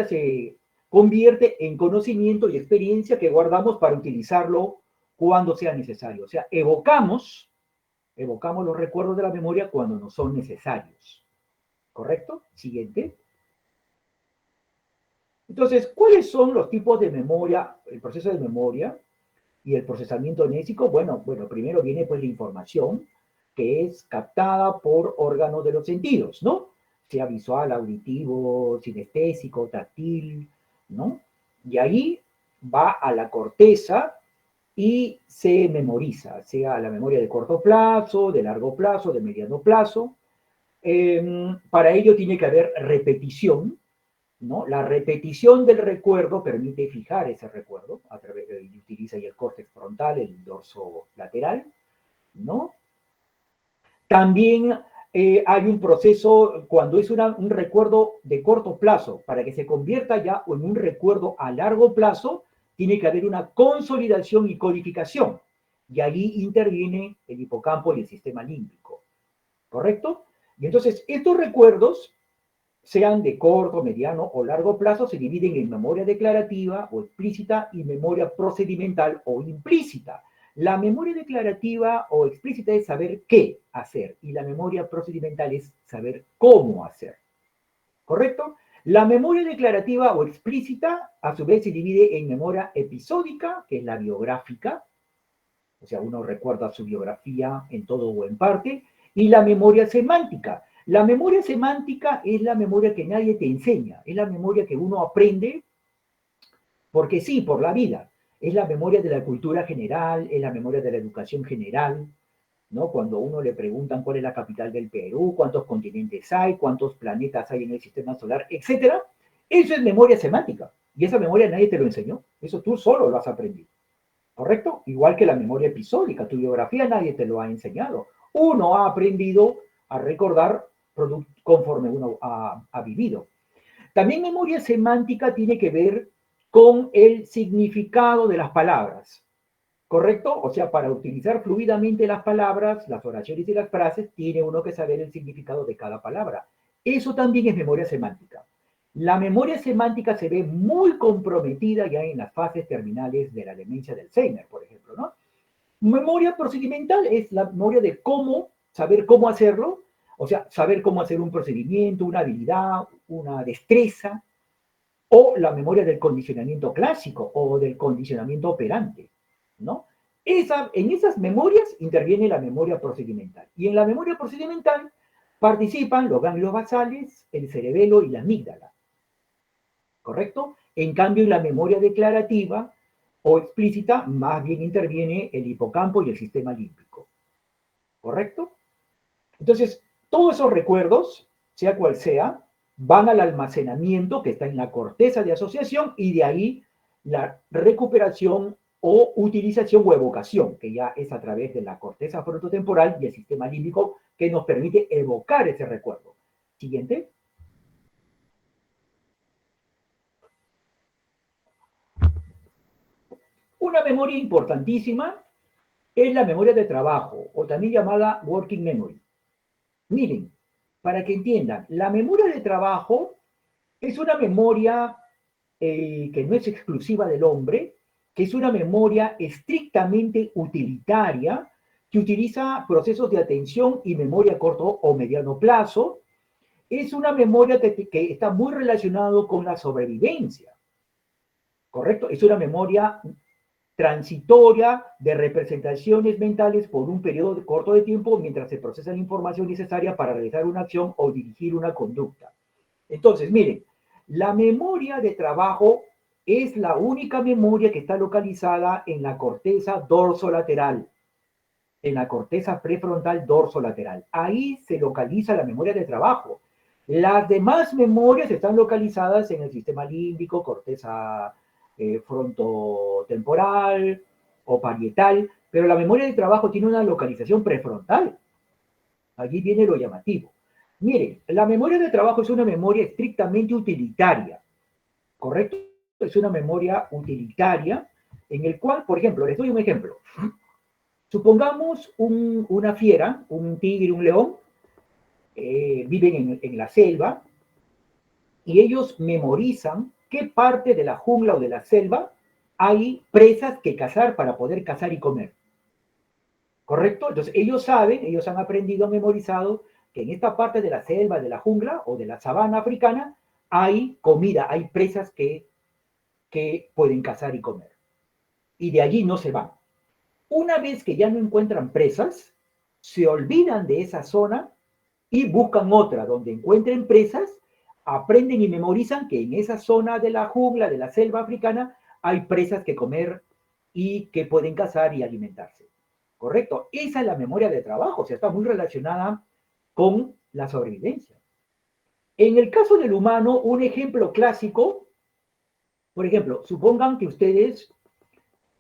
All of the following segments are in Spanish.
se convierte en conocimiento y experiencia que guardamos para utilizarlo cuando sea necesario. O sea, evocamos los recuerdos de la memoria cuando nos son necesarios. ¿Correcto? Siguiente. Entonces, ¿cuáles son los tipos de memoria, el proceso de memoria y el procesamiento mnésico? Bueno, primero viene pues la información que es captada por órganos de los sentidos, ¿no? Sea visual, auditivo, sinestésico, táctil, ¿no? Y ahí va a la corteza y se memoriza, sea la memoria de corto plazo, de largo plazo, de mediano plazo. Para ello tiene que haber repetición, ¿no? La repetición del recuerdo permite fijar ese recuerdo, a través de, utiliza ahí el córtex frontal, el dorso lateral, ¿no? También hay un proceso cuando es un recuerdo de corto plazo, para que se convierta ya en un recuerdo a largo plazo, tiene que haber una consolidación y codificación. Y ahí interviene el hipocampo y el sistema límbico. ¿Correcto? Y entonces estos recuerdos, sean de corto, mediano o largo plazo, se dividen en memoria declarativa o explícita y memoria procedimental o implícita. La memoria declarativa o explícita es saber qué hacer y la memoria procedimental es saber cómo hacer. ¿Correcto? La memoria declarativa o explícita a su vez se divide en memoria episódica, que es la biográfica, o sea, uno recuerda su biografía en todo o en parte, y la memoria semántica. La memoria semántica es la memoria que nadie te enseña, es la memoria que uno aprende porque sí, por la vida. Es la memoria de la cultura general, es la memoria de la educación general, ¿no? Cuando a uno le preguntan cuál es la capital del Perú, cuántos continentes hay, cuántos planetas hay en el sistema solar, etcétera, eso es memoria semántica. Y esa memoria nadie te lo enseñó, eso tú solo lo has aprendido. ¿Correcto? Igual que la memoria episódica, tu biografía nadie te lo ha enseñado. Uno ha aprendido a recordar conforme uno ha vivido. También memoria semántica tiene que ver con el significado de las palabras. ¿Correcto? O sea, para utilizar fluidamente las palabras, las oraciones y las frases, tiene uno que saber el significado de cada palabra. Eso también es memoria semántica. La memoria semántica se ve muy comprometida ya en las fases terminales de la demencia de Alzheimer, por ejemplo, ¿no? Memoria procedimental es la memoria de cómo, saber cómo hacerlo, o sea, saber cómo hacer un procedimiento, una habilidad, una destreza, o la memoria del condicionamiento clásico o del condicionamiento operante, ¿no? En esas memorias interviene la memoria procedimental. Y en la memoria procedimental participan los ganglios basales, el cerebelo y la amígdala. ¿Correcto? En cambio, en la memoria declarativa o explícita, más bien interviene el hipocampo y el sistema límbico. ¿Correcto? Entonces, todos esos recuerdos, sea cual sea, van al almacenamiento que está en la corteza de asociación y de ahí la recuperación o utilización o evocación, que ya es a través de la corteza frontotemporal y el sistema límbico que nos permite evocar ese recuerdo. Siguiente. Una memoria importantísima es la memoria de trabajo, o también llamada working memory. Miren, para que entiendan, la memoria de trabajo es una memoria que no es exclusiva del hombre, que es una memoria estrictamente utilitaria, que utiliza procesos de atención y memoria a corto o mediano plazo. Es una memoria que está muy relacionado con la sobrevivencia, ¿correcto? Es una memoria transitoria de representaciones mentales por un periodo corto de tiempo mientras se procesa la información necesaria para realizar una acción o dirigir una conducta. Entonces, miren, la memoria de trabajo es la única memoria que está localizada en la corteza dorsolateral, en la corteza prefrontal dorsolateral. Ahí se localiza la memoria de trabajo. Las demás memorias están localizadas en el sistema límbico, corteza frontotemporal o parietal, pero la memoria de trabajo tiene una localización prefrontal. Allí viene lo llamativo. Miren, la memoria de trabajo es una memoria estrictamente utilitaria, ¿correcto? Es una memoria utilitaria en el cual, por ejemplo, les doy un ejemplo. Supongamos una fiera, un tigre, un león, viven en la selva y ellos memorizan qué parte de la jungla o de la selva hay presas que cazar para poder cazar y comer. ¿Correcto? Entonces ellos saben, ellos han aprendido, han memorizado que en esta parte de la selva, de la jungla o de la sabana africana hay comida, hay presas que pueden cazar y comer. Y de allí no se van. Una vez que ya no encuentran presas, se olvidan de esa zona y buscan otra donde encuentren presas, aprenden y memorizan que en esa zona de la jungla, de la selva africana, hay presas que comer y que pueden cazar y alimentarse. ¿Correcto? Esa es la memoria de trabajo, o sea, está muy relacionada con la sobrevivencia. En el caso del humano, un ejemplo clásico, por ejemplo, supongan que ustedes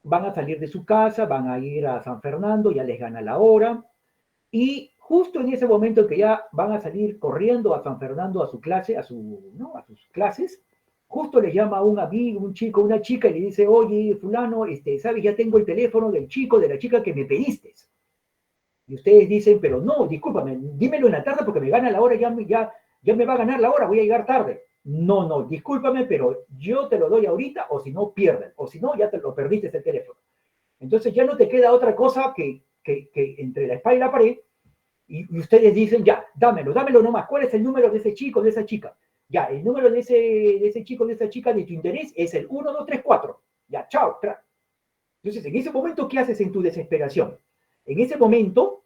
van a salir de su casa, van a ir a San Fernando, ya les gana la hora, y justo en ese momento que ya van a salir corriendo a San Fernando a su clase, ¿no? A sus clases, justo le llama a un amigo, un chico, una chica y le dice, oye, fulano, ¿sabes? Ya tengo el teléfono del chico, de la chica que me pediste. Y ustedes dicen, pero no, discúlpame, dímelo en la tarde porque me gana la hora, ya me va a ganar la hora, voy a llegar tarde. No, no, discúlpame, pero yo te lo doy ahorita o si no pierden, o si no ya te lo perdiste el teléfono. Entonces ya no te queda otra cosa que entre la espalda y la pared y ustedes dicen, ya, dámelo nomás. ¿Cuál es el número de ese chico, de esa chica? Ya, el número de ese chico, de esa chica de tu interés es el 1234. Ya, chao. Entonces, en ese momento, ¿qué haces en tu desesperación? En ese momento,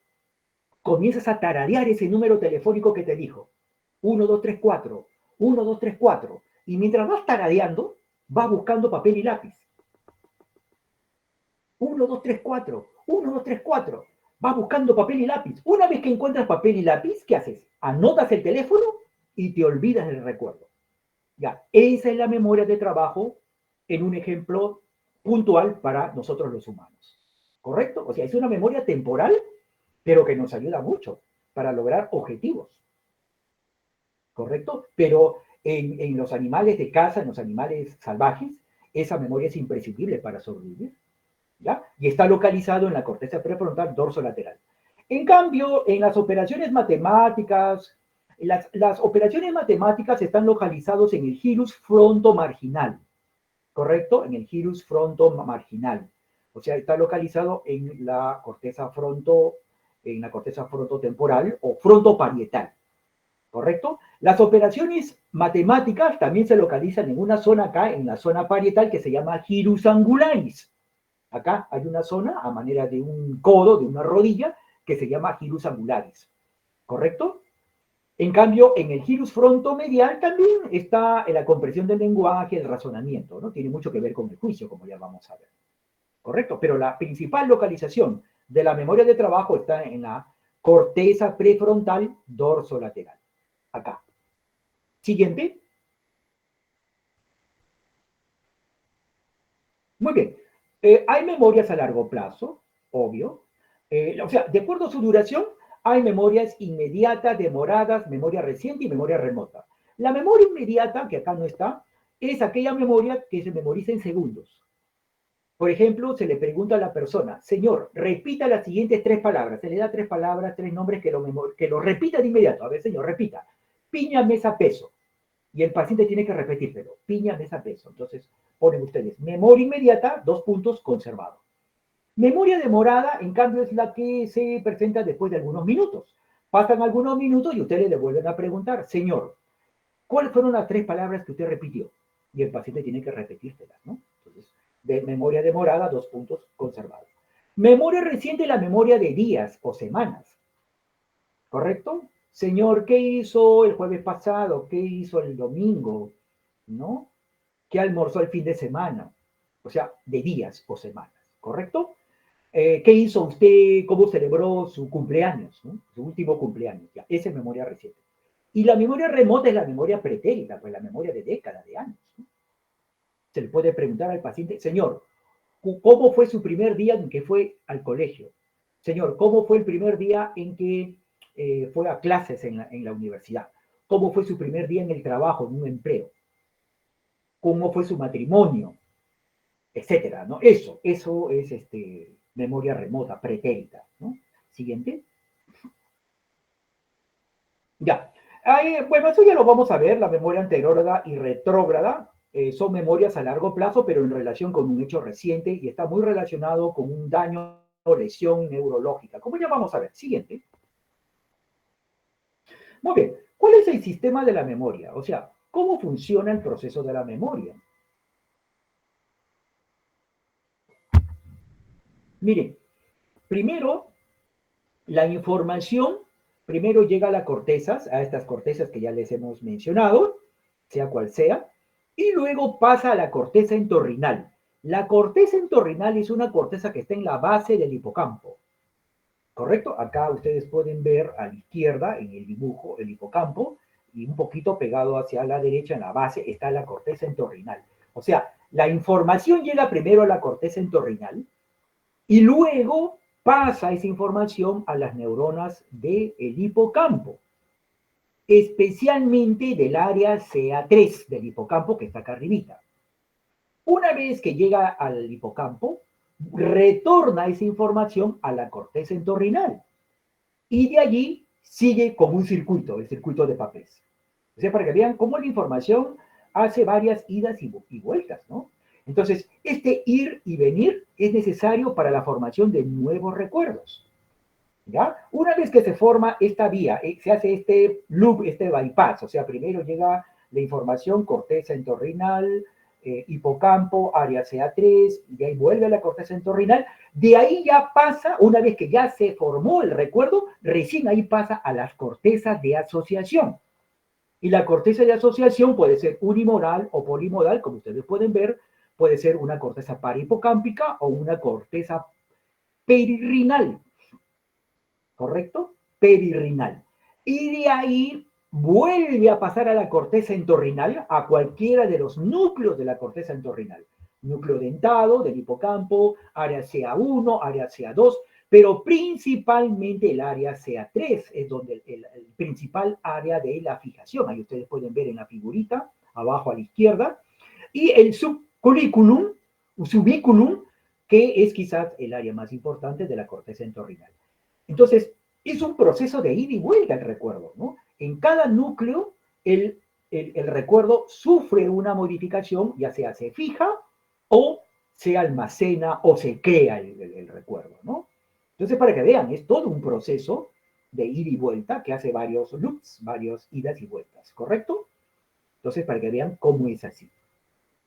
comienzas a tararear ese número telefónico que te dijo. 1234, 1234. Y mientras vas tarareando, vas buscando papel y lápiz. 1234, 1234. Vas buscando papel y lápiz. Una vez que encuentras papel y lápiz, ¿qué haces? Anotas el teléfono y te olvidas del recuerdo. Ya, esa es la memoria de trabajo en un ejemplo puntual para nosotros los humanos. ¿Correcto? O sea, es una memoria temporal, pero que nos ayuda mucho para lograr objetivos. ¿Correcto? Pero en los animales de caza, en los animales salvajes, esa memoria es imprescindible para sobrevivir. ¿Ya? Y está localizado en la corteza prefrontal dorsolateral. En cambio, en las operaciones matemáticas, las operaciones matemáticas están localizados en el gyrus frontomarginal, ¿correcto? En el gyrus frontomarginal. O sea, está localizado en la corteza frontotemporal o frontoparietal, ¿correcto? Las operaciones matemáticas también se localizan en una zona acá, en la zona parietal, que se llama gyrus angularis. Acá hay una zona a manera de un codo, de una rodilla, que se llama gyrus angularis, ¿correcto? En cambio, en el gyrus frontomedial también está la comprensión del lenguaje, el razonamiento, ¿no? Tiene mucho que ver con el juicio, como ya vamos a ver, ¿correcto? Pero la principal localización de la memoria de trabajo está en la corteza prefrontal dorsolateral, acá. Siguiente. Muy bien. Hay memorias a largo plazo, obvio. O sea, de acuerdo a su duración, hay memorias inmediatas, demoradas, memoria reciente y memoria remota. La memoria inmediata, que acá no está, es aquella memoria que se memoriza en segundos. Por ejemplo, se le pregunta a la persona, señor, repita las siguientes tres palabras. Se le da tres palabras, tres nombres que lo repita de inmediato. A ver, señor, repita. Piña, mesa, peso. Y el paciente tiene que repetírtelo. Piña, mesa, peso. Entonces, ponen ustedes memoria inmediata, dos puntos, conservado. Memoria demorada, en cambio, es la que se presenta después de algunos minutos. Pasan algunos minutos y ustedes le vuelven a preguntar, señor, ¿cuáles fueron las tres palabras que usted repitió? Y el paciente tiene que repetírselas, ¿no? Entonces, de memoria demorada, dos puntos, conservado. Memoria reciente, la memoria de días o semanas, ¿correcto? Señor, ¿qué hizo el jueves pasado? ¿Qué hizo el domingo? ¿No? ¿Qué almorzó el fin de semana? O sea, de días o semanas, ¿correcto? ¿Qué hizo usted? ¿Cómo celebró su cumpleaños? ¿No? Su último cumpleaños. Ya, esa es memoria reciente. Y la memoria remota es la memoria pretérita, pues la memoria de décadas, de años. ¿No? Se le puede preguntar al paciente, señor, ¿cómo fue su primer día en que fue al colegio? Señor, ¿cómo fue el primer día en que fue a clases en la universidad? ¿Cómo fue su primer día en el trabajo, en un empleo? ¿Cómo fue su matrimonio? Etcétera, ¿no? Eso es memoria remota, pretérita, ¿no? Siguiente. Ya. Bueno, eso ya lo vamos a ver, la memoria anterógrada y retrógrada. Son memorias a largo plazo, pero en relación con un hecho reciente y está muy relacionado con un daño o lesión neurológica. Como ya vamos a ver. Siguiente. Muy bien. ¿Cuál es el sistema de la memoria? O sea, ¿cómo funciona el proceso de la memoria? Miren, primero, la información, primero llega a las cortezas, a estas cortezas que ya les hemos mencionado, sea cual sea, y luego pasa a la corteza entorrinal. La corteza entorrinal es una corteza que está en la base del hipocampo, ¿correcto? Acá ustedes pueden ver a la izquierda en el dibujo el hipocampo y un poquito pegado hacia la derecha en la base está la corteza entorrinal. O sea, la información llega primero a la corteza entorrinal y luego pasa esa información a las neuronas del hipocampo, especialmente del área CA3 del hipocampo que está acá arribita. Una vez que llega al hipocampo, retorna esa información a la corteza entorrinal y de allí sigue como un circuito, el circuito de Papez. O sea, para que vean cómo la información hace varias idas y vueltas, ¿no? Entonces, este ir y venir es necesario para la formación de nuevos recuerdos. ¿Ya? Una vez que se forma esta vía, se hace este loop, este bypass, o sea, primero llega la información, corteza entorrinal, hipocampo, área CA3, y de ahí vuelve a la corteza entorrinal, de ahí ya pasa, una vez que ya se formó el recuerdo, recién ahí pasa a las cortezas de asociación. Y la corteza de asociación puede ser unimodal o polimodal, como ustedes pueden ver, puede ser una corteza parahipocámpica o una corteza perirrinal. ¿Correcto? Perirrinal. Y de ahí vuelve a pasar a la corteza entorrinal, a cualquiera de los núcleos de la corteza entorrinal. Núcleo dentado del hipocampo, área CA1, área CA2, pero principalmente el área CA3 es donde el principal área de la fijación. Ahí ustedes pueden ver en la figurita, abajo a la izquierda. Y el subcurriculum, subiculum, que es quizás el área más importante de la corteza entorrinal. Entonces, es un proceso de ida y vuelta el recuerdo, ¿no? En cada núcleo, el recuerdo sufre una modificación, ya sea se fija o se almacena o se crea el recuerdo, ¿no? Entonces, para que vean, es todo un proceso de ida y vuelta que hace varios loops, varios idas y vueltas, ¿correcto? Entonces, para que vean cómo es así.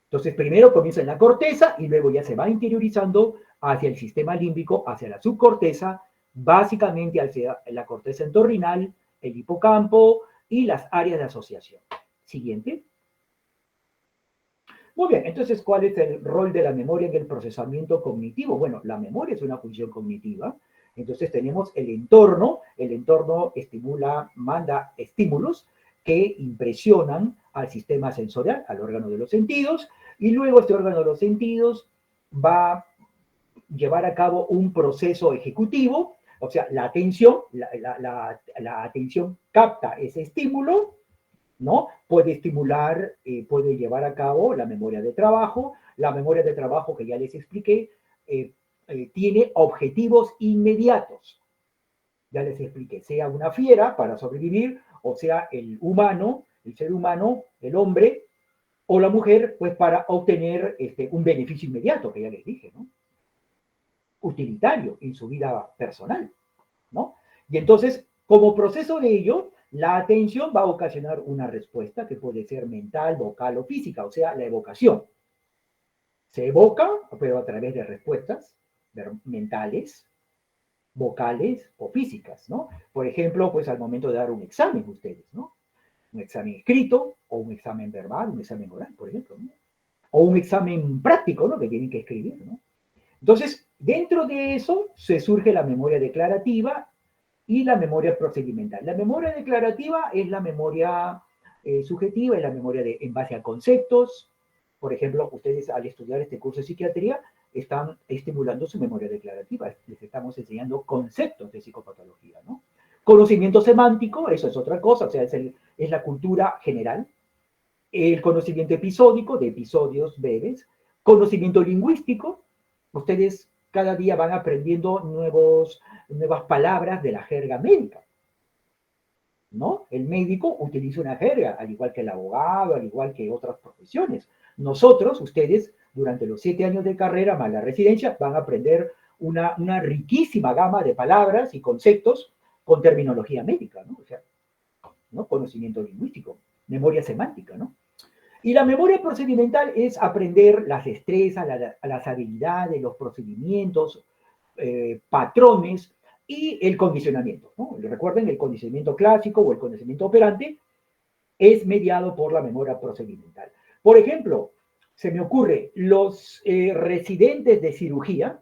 Entonces, primero comienza en la corteza y luego ya se va interiorizando hacia el sistema límbico, hacia la subcorteza, básicamente hacia la corteza entorrinal, el hipocampo y las áreas de asociación. Siguiente. Muy bien, entonces, ¿cuál es el rol de la memoria en el procesamiento cognitivo? Bueno, la memoria es una función cognitiva. Entonces tenemos el entorno estimula, manda estímulos que impresionan al sistema sensorial, al órgano de los sentidos, y luego este órgano de los sentidos va a llevar a cabo un proceso ejecutivo, o sea, la atención, la atención capta ese estímulo, ¿no? Puede estimular, puede llevar a cabo la memoria de trabajo que ya les expliqué, tiene objetivos inmediatos, ya les expliqué, sea una fiera para sobrevivir, o sea el humano, el ser humano, el hombre, o la mujer, pues para obtener un beneficio inmediato, que ya les dije, ¿no? Utilitario en su vida personal, ¿no? Y entonces, como proceso de ello, la atención va a ocasionar una respuesta que puede ser mental, vocal o física, o sea, la evocación. Se evoca, pero a través de respuestas mentales, vocales o físicas, ¿no? Por ejemplo, pues al momento de dar un examen ustedes, ¿no? Un examen escrito o un examen verbal, un examen oral, por ejemplo, ¿no? O un examen práctico, ¿no? Que tienen que escribir, ¿no? Entonces, dentro de eso se surge la memoria declarativa y la memoria procedimental. La memoria declarativa es la memoria subjetiva, es la memoria en base a conceptos. Por ejemplo, ustedes al estudiar este curso de psiquiatría están estimulando su memoria declarativa, les estamos enseñando conceptos de psicopatología, ¿no? Conocimiento semántico, eso es otra cosa, o sea, es la cultura general. El conocimiento episódico, de episodios breves. Conocimiento lingüístico, ustedes cada día van aprendiendo nuevas palabras de la jerga médica, ¿no? El médico utiliza una jerga, al igual que el abogado, al igual que otras profesiones. Nosotros, ustedes, durante los 7 años de carrera más la residencia, van a aprender una riquísima gama de palabras y conceptos con terminología médica, ¿no? O sea, ¿no? Conocimiento lingüístico, memoria semántica, ¿no? Y la memoria procedimental es aprender las destrezas, las habilidades, los procedimientos, patrones y el condicionamiento, ¿no? Recuerden, el condicionamiento clásico o el condicionamiento operante es mediado por la memoria procedimental. Por ejemplo, se me ocurre, los residentes de cirugía,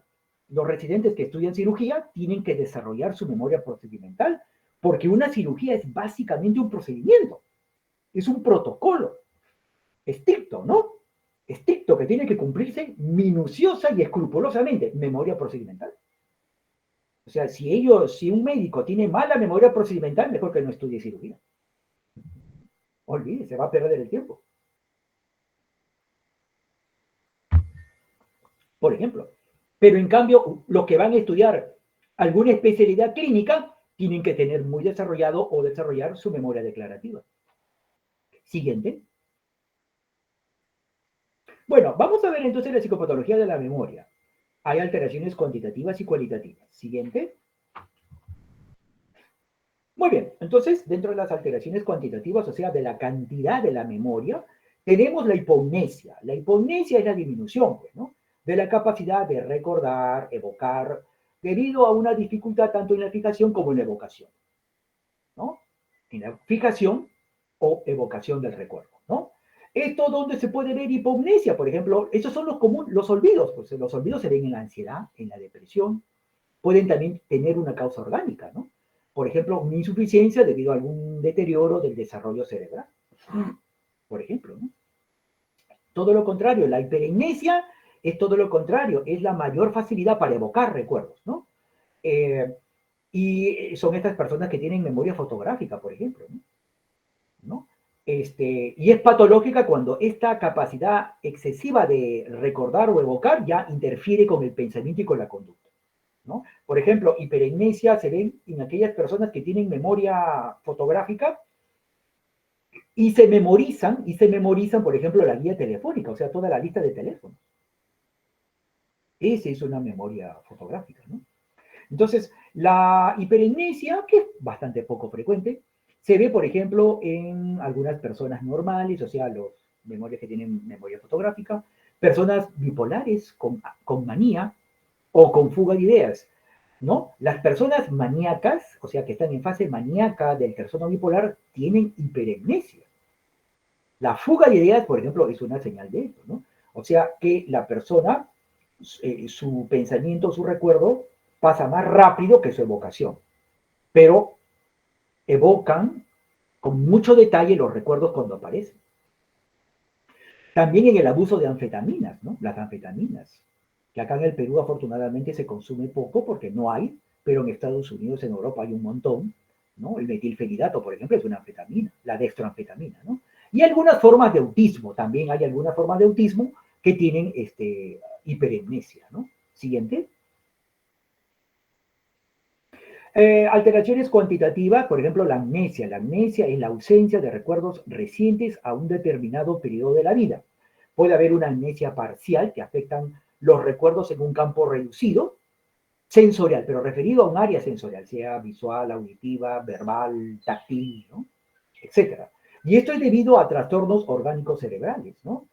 los residentes que estudian cirugía, tienen que desarrollar su memoria procedimental, porque una cirugía es básicamente un procedimiento, es un protocolo estricto, ¿no? Estricto que tiene que cumplirse minuciosa y escrupulosamente, memoria procedimental. O sea, si un médico tiene mala memoria procedimental, mejor que no estudie cirugía. Olvídese, va a perder el tiempo. Por ejemplo. Pero en cambio, los que van a estudiar alguna especialidad clínica tienen que tener muy desarrollado o desarrollar su memoria declarativa. Siguiente. Bueno, vamos a ver entonces la psicopatología de la memoria. Hay alteraciones cuantitativas y cualitativas. Siguiente. Muy bien, entonces, dentro de las alteraciones cuantitativas, o sea, de la cantidad de la memoria, tenemos la hipognesia. La hipognesia es la disminución, pues, ¿no? De la capacidad de recordar, evocar, debido a una dificultad tanto en la fijación como en la evocación, ¿no? En la fijación o evocación del recuerdo, ¿no? Esto donde se puede ver hipognesia, por ejemplo, esos son los olvidos, pues los olvidos se ven en la ansiedad, en la depresión, pueden también tener una causa orgánica, ¿no? Por ejemplo, una insuficiencia debido a algún deterioro del desarrollo cerebral, por ejemplo, ¿no? Todo lo contrario, la hiperimnesia es todo lo contrario, es la mayor facilidad para evocar recuerdos, ¿no? Y son estas personas que tienen memoria fotográfica, por ejemplo, ¿no? ¿No? Y es patológica cuando esta capacidad excesiva de recordar o evocar ya interfiere con el pensamiento y con la conducta, ¿no? Por ejemplo, hiperimnesia se ve en aquellas personas que tienen memoria fotográfica y se memorizan, por ejemplo, la guía telefónica, o sea, toda la lista de teléfonos. Esa es una memoria fotográfica, ¿no? Entonces, la hiperimnesia, que es bastante poco frecuente, se ve, por ejemplo, en algunas personas normales, o sea, los memorias que tienen memoria fotográfica, personas bipolares con manía o con fuga de ideas, ¿no? Las personas maníacas, o sea, que están en fase maníaca del trastorno bipolar, tienen hiperemnesia. La fuga de ideas, por ejemplo, es una señal de esto, ¿no? O sea, que la persona, su pensamiento, su recuerdo, pasa más rápido que su evocación, pero evocan con mucho detalle los recuerdos cuando aparecen. También en el abuso de anfetaminas, ¿no? Las anfetaminas, que acá en el Perú afortunadamente se consume poco porque no hay, pero en Estados Unidos, en Europa hay un montón, ¿no? El metilfenidato, por ejemplo, es una anfetamina, la dextroanfetamina, ¿no? Y algunas formas de autismo, también hay algunas formas de autismo que tienen hiperemnesia, ¿no? Siguiente. Alteraciones cuantitativas, por ejemplo, la amnesia. La amnesia es la ausencia de recuerdos recientes a un determinado periodo de la vida. Puede haber una amnesia parcial que afectan los recuerdos en un campo reducido, sensorial, pero referido a un área sensorial, sea visual, auditiva, verbal, táctil, ¿no? Etcétera. Y esto es debido a trastornos orgánicos cerebrales, ¿no?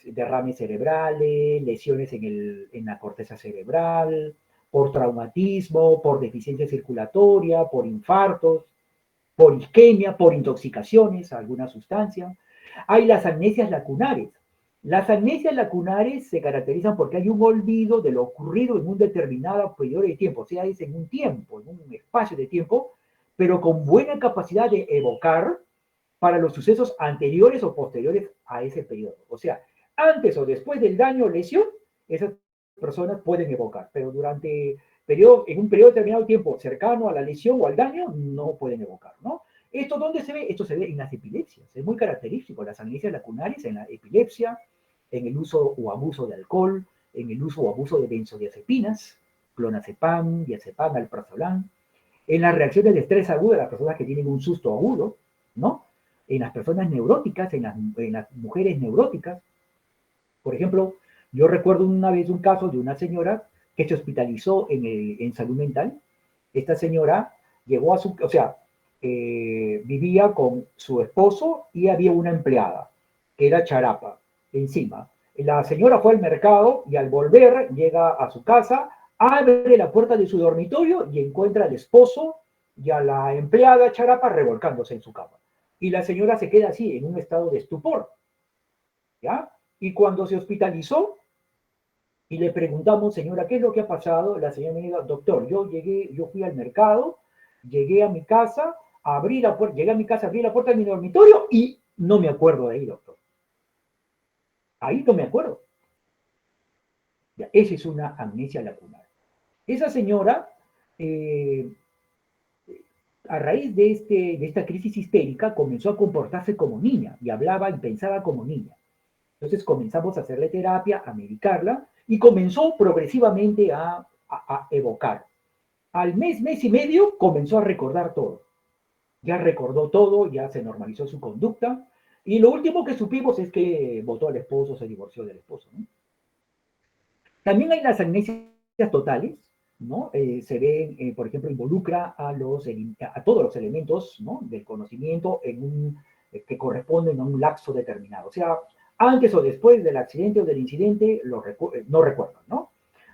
Derrames cerebrales, lesiones en la corteza cerebral, por traumatismo, por deficiencia circulatoria, por infartos, por isquemia, por intoxicaciones a alguna sustancia. Hay las amnesias lacunares. Las amnesias lacunares se caracterizan porque hay un olvido de lo ocurrido en un determinado periodo de tiempo, o sea, es en un tiempo, en un espacio de tiempo, pero con buena capacidad de evocar para los sucesos anteriores o posteriores a ese periodo. O sea, antes o después del daño o lesión, esas personas pueden evocar, pero en un periodo determinado de tiempo cercano a la lesión o al daño, no pueden evocar, ¿no? ¿Esto dónde se ve? Esto se ve en las epilepsias. Es muy característico, las amnesias lacunares en la epilepsia, en el uso o abuso de alcohol, en el uso o abuso de benzodiazepinas, clonazepam, diazepam, alprazolam, en las reacciones de estrés agudo de las personas que tienen un susto agudo, ¿no? En las personas neuróticas, en las mujeres neuróticas. Por ejemplo, yo recuerdo una vez un caso de una señora que se hospitalizó en salud mental. Esta señora llegó a su, o sea, vivía con su esposo y había una empleada, que era charapa, encima. La señora fue al mercado y al volver llega a su casa, abre la puerta de su dormitorio y encuentra al esposo y a la empleada charapa revolcándose en su cama. Y la señora se queda así, en un estado de estupor, ¿ya? Y cuando se hospitalizó y le preguntamos, señora, ¿qué es lo que ha pasado? La señora me dijo, doctor, yo fui al mercado, llegué a mi casa, llegué a mi casa, abrí la puerta de mi dormitorio y no me acuerdo de ahí, doctor. Ahí no me acuerdo. Ya, esa es una amnesia lacunar. Esa señora, eh, a raíz de esta crisis histérica, comenzó a comportarse como niña y hablaba y pensaba como niña. Entonces comenzamos a hacerle terapia, a medicarla y comenzó progresivamente a evocar. Al mes y medio comenzó a recordar todo. Ya recordó todo, ya se normalizó su conducta y lo último que supimos es que votó al esposo, se divorció del esposo, ¿no? También hay las amnesias totales, ¿no? Se ven, por ejemplo, involucra a todos los elementos, ¿no? Del conocimiento que corresponden a un lapso determinado. O sea, antes o después del accidente o del incidente, no recuerdan, ¿no?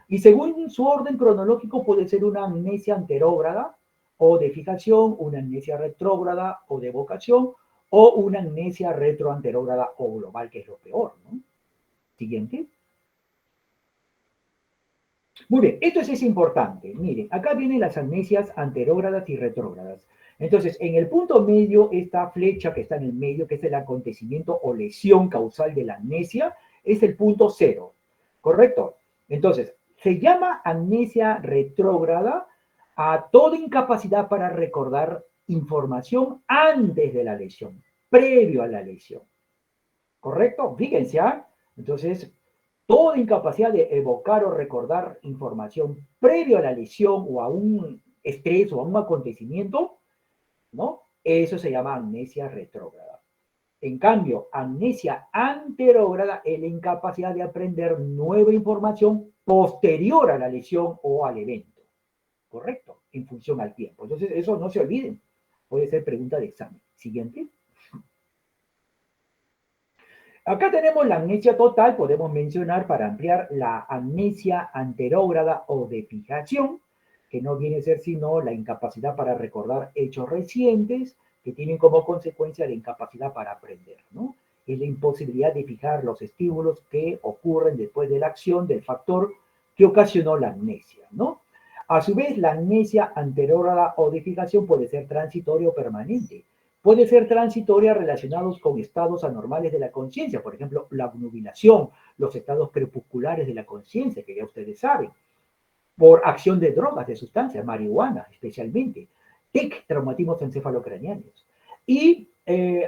Y según su orden cronológico puede ser una amnesia anterógrada o de fijación, una amnesia retrógrada o de evocación, o una amnesia retroanterógrada o global, que es lo peor, ¿no? Siguiente. Muy bien, esto es importante. Miren, acá vienen las amnesias anterógradas y retrógradas. Entonces, en el punto medio, esta flecha que está en el medio, que es el acontecimiento o lesión causal de la amnesia, es el punto cero. ¿Correcto? Entonces, se llama amnesia retrógrada a toda incapacidad para recordar información antes de la lesión, previo a la lesión. ¿Correcto? Fíjense, ¿ah? Entonces, toda incapacidad de evocar o recordar información previo a la lesión o a un estrés o a un acontecimiento, ¿no? Eso se llama amnesia retrógrada. En cambio, amnesia anterógrada es la incapacidad de aprender nueva información posterior a la lesión o al evento. ¿Correcto? En función al tiempo. Entonces, eso no se olviden. Puede ser pregunta de examen. Siguiente. Acá tenemos la amnesia total, podemos mencionar para ampliar la amnesia anterógrada o de fijación, que no viene a ser sino la incapacidad para recordar hechos recientes que tienen como consecuencia la incapacidad para aprender, ¿no? Es la imposibilidad de fijar los estímulos que ocurren después de la acción del factor que ocasionó la amnesia, ¿no? A su vez, la amnesia anterógrada o de fijación puede ser transitoria o permanente. Puede ser transitoria relacionados con estados anormales de la conciencia, por ejemplo, la obnubilación, los estados crepusculares de la conciencia, que ya ustedes saben, por acción de drogas, de sustancias, marihuana especialmente, TEC, traumatismos encefalocraneanos, y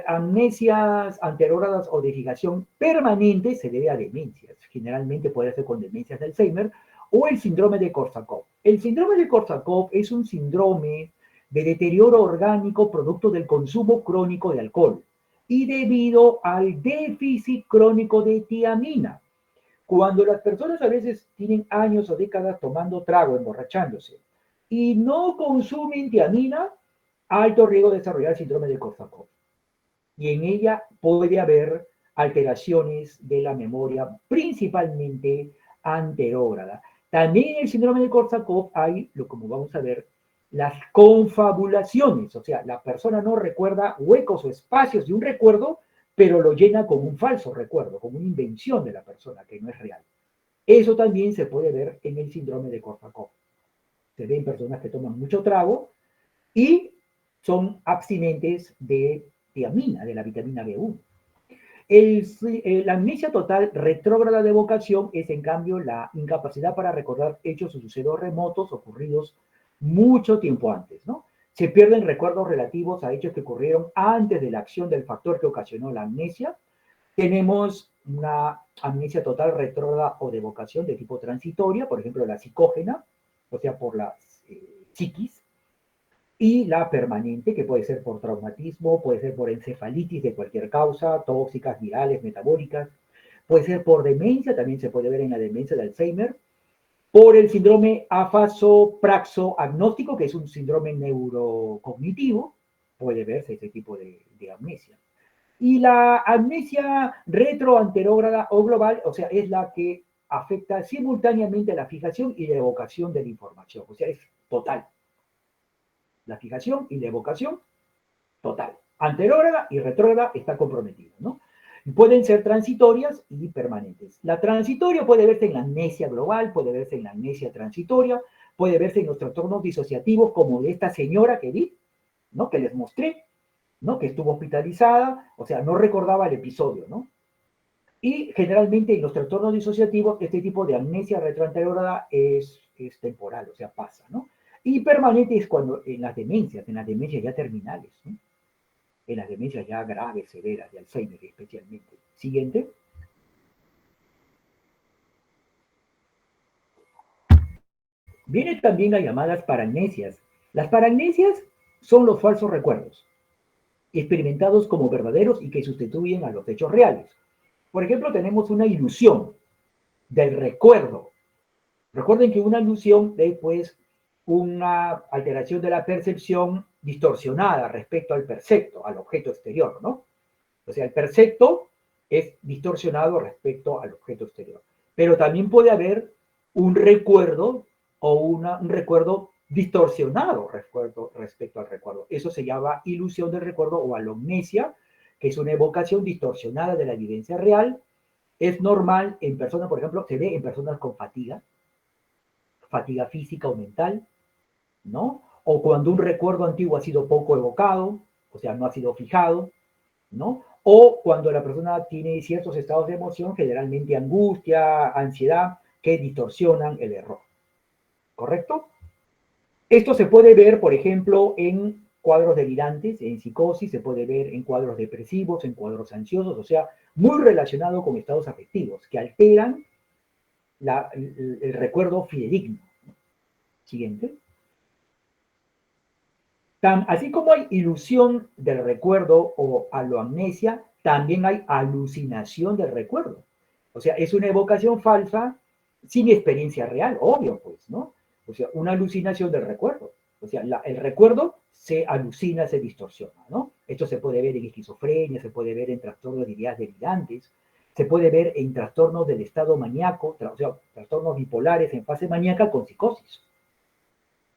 amnesias anterógradas o de fijación permanente se debe a demencias, generalmente puede ser con demencias de Alzheimer, o el síndrome de Korsakoff. El síndrome de Korsakoff es un síndrome de deterioro orgánico producto del consumo crónico de alcohol y debido al déficit crónico de tiamina. Cuando las personas a veces tienen años o décadas tomando trago, emborrachándose, y no consumen tiamina, alto riesgo de desarrollar el síndrome de Korsakoff. Y en ella puede haber alteraciones de la memoria, principalmente anterógrada. También en el síndrome de Korsakoff hay, como vamos a ver, las confabulaciones, o sea, la persona no recuerda huecos o espacios de un recuerdo, pero lo llena con un falso recuerdo, con una invención de la persona que no es real. Eso también se puede ver en el síndrome de Korsakoff. Se ven personas que toman mucho trago y son abstinentes de tiamina, de la vitamina B1. La amnesia total retrógrada de evocación es, en cambio, la incapacidad para recordar hechos o sucesos remotos ocurridos mucho tiempo antes, ¿no? Se pierden recuerdos relativos a hechos que ocurrieron antes de la acción del factor que ocasionó la amnesia. Tenemos una amnesia total retrógrada o de evocación de tipo transitoria, por ejemplo, la psicógena, o sea, por la psiquis, y la permanente, que puede ser por traumatismo, puede ser por encefalitis de cualquier causa, tóxicas, virales, metabólicas, puede ser por demencia, también se puede ver en la demencia de Alzheimer, por el síndrome afaso-praxo-agnóstico, que es un síndrome neurocognitivo, puede verse ese tipo de amnesia. Y la amnesia retroanterógrada o global, o sea, es la que afecta simultáneamente la fijación y la evocación de la información, o sea, es total. La fijación y la evocación, total. Anterógrada y retrógrada está comprometido, ¿no? Pueden ser transitorias y permanentes. La transitoria puede verse en la amnesia global, puede verse en la amnesia transitoria, puede verse en los trastornos disociativos como de esta señora que vi, ¿no? Que les mostré, ¿no? Que estuvo hospitalizada, o sea, no recordaba el episodio, ¿no? Y generalmente en los trastornos disociativos este tipo de amnesia retroanterógrada es temporal, o sea, pasa, ¿no? Y permanente es cuando en las demencias ya terminales, ¿no? En las demencias ya graves, severas, de Alzheimer especialmente. Siguiente. Vienen también las llamadas paramnesias. Las paramnesias son los falsos recuerdos, experimentados como verdaderos y que sustituyen a los hechos reales. Por ejemplo, tenemos una ilusión del recuerdo. Recuerden que una ilusión es pues una alteración de la percepción distorsionada respecto al percepto, al objeto exterior, ¿no? O sea, el percepto es distorsionado respecto al objeto exterior. Pero también puede haber un recuerdo o un recuerdo distorsionado respecto al recuerdo. Eso se llama ilusión del recuerdo o alognesia, que es una evocación distorsionada de la evidencia real. Es normal en personas, por ejemplo, se ve en personas con fatiga física o mental, ¿no? O cuando un recuerdo antiguo ha sido poco evocado, o sea, no ha sido fijado, ¿no? O cuando la persona tiene ciertos estados de emoción, generalmente angustia, ansiedad, que distorsionan el error. ¿Correcto? Esto se puede ver, por ejemplo, en cuadros delirantes, en psicosis, se puede ver en cuadros depresivos, en cuadros ansiosos, o sea, muy relacionado con estados afectivos que alteran el recuerdo fidedigno. Siguiente. Así como hay ilusión del recuerdo o aloamnesia, también hay alucinación del recuerdo. O sea, es una evocación falsa sin experiencia real, obvio, pues, ¿no? O sea, una alucinación del recuerdo. O sea, el recuerdo se alucina, se distorsiona, ¿no? Esto se puede ver en esquizofrenia, se puede ver en trastornos de ideas delirantes, se puede ver en trastornos del estado maníaco, o sea, trastornos bipolares en fase maníaca con psicosis.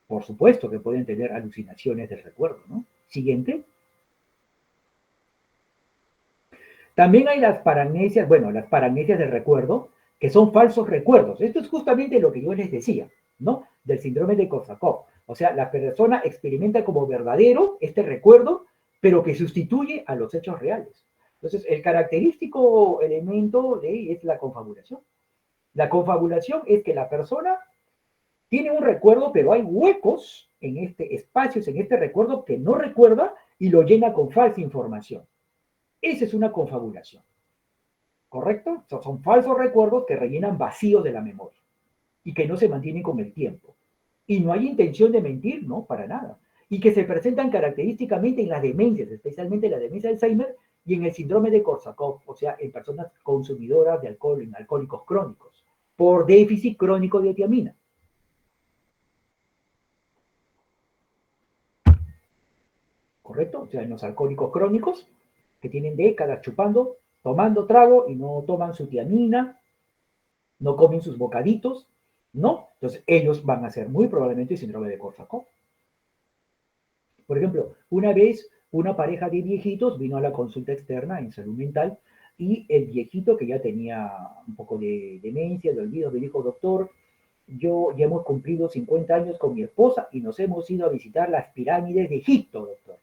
Por supuesto que pueden tener alucinaciones del recuerdo, ¿no? Siguiente. También hay las paramnesias, bueno, las paramnesias del recuerdo, que son falsos recuerdos. Esto es justamente lo que yo les decía, ¿no? Del síndrome de Korsakoff. O sea, la persona experimenta como verdadero este recuerdo, pero que sustituye a los hechos reales. Entonces, el característico elemento de es la confabulación. La confabulación es que la persona tiene un recuerdo, pero hay huecos en este espacios, en este recuerdo que no recuerda y lo llena con falsa información. Esa es una confabulación, ¿correcto? Son falsos recuerdos que rellenan vacíos de la memoria y que no se mantienen con el tiempo. Y no hay intención de mentir, no, para nada. Y que se presentan característicamente en las demencias, especialmente en la demencia de Alzheimer y en el síndrome de Korsakoff, o sea, en personas consumidoras de alcohol, en alcohólicos crónicos, por déficit crónico de tiamina. ¿Correcto? O sea, en los alcohólicos crónicos, que tienen décadas chupando, tomando trago y no toman su tiamina, no comen sus bocaditos, ¿no? Entonces, ellos van a ser muy probablemente síndrome de Korsakoff. Por ejemplo, una vez una pareja de viejitos vino a la consulta externa en salud mental y el viejito que ya tenía un poco de demencia, de olvido, me dijo, doctor, yo ya hemos cumplido 50 años con mi esposa y nos hemos ido a visitar las pirámides de Egipto, doctor.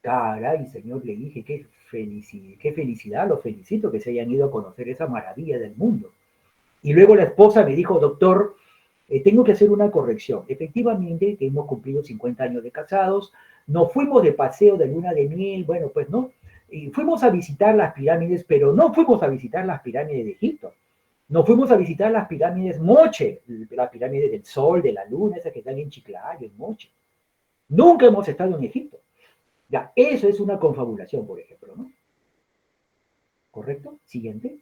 Caray, señor, le dije, qué felicidad, lo felicito que se hayan ido a conocer esa maravilla del mundo. Y luego la esposa me dijo, doctor, tengo que hacer una corrección. Efectivamente, hemos cumplido 50 años de casados, nos fuimos de paseo de luna de miel, bueno, pues no, y fuimos a visitar las pirámides, pero no fuimos a visitar las pirámides de Egipto. Nos fuimos a visitar las pirámides Moche, las pirámides del Sol, de la Luna, esas que están en Chiclayo, en Moche. Nunca hemos estado en Egipto. Ya, eso es una confabulación, por ejemplo, ¿no? ¿Correcto? Siguiente.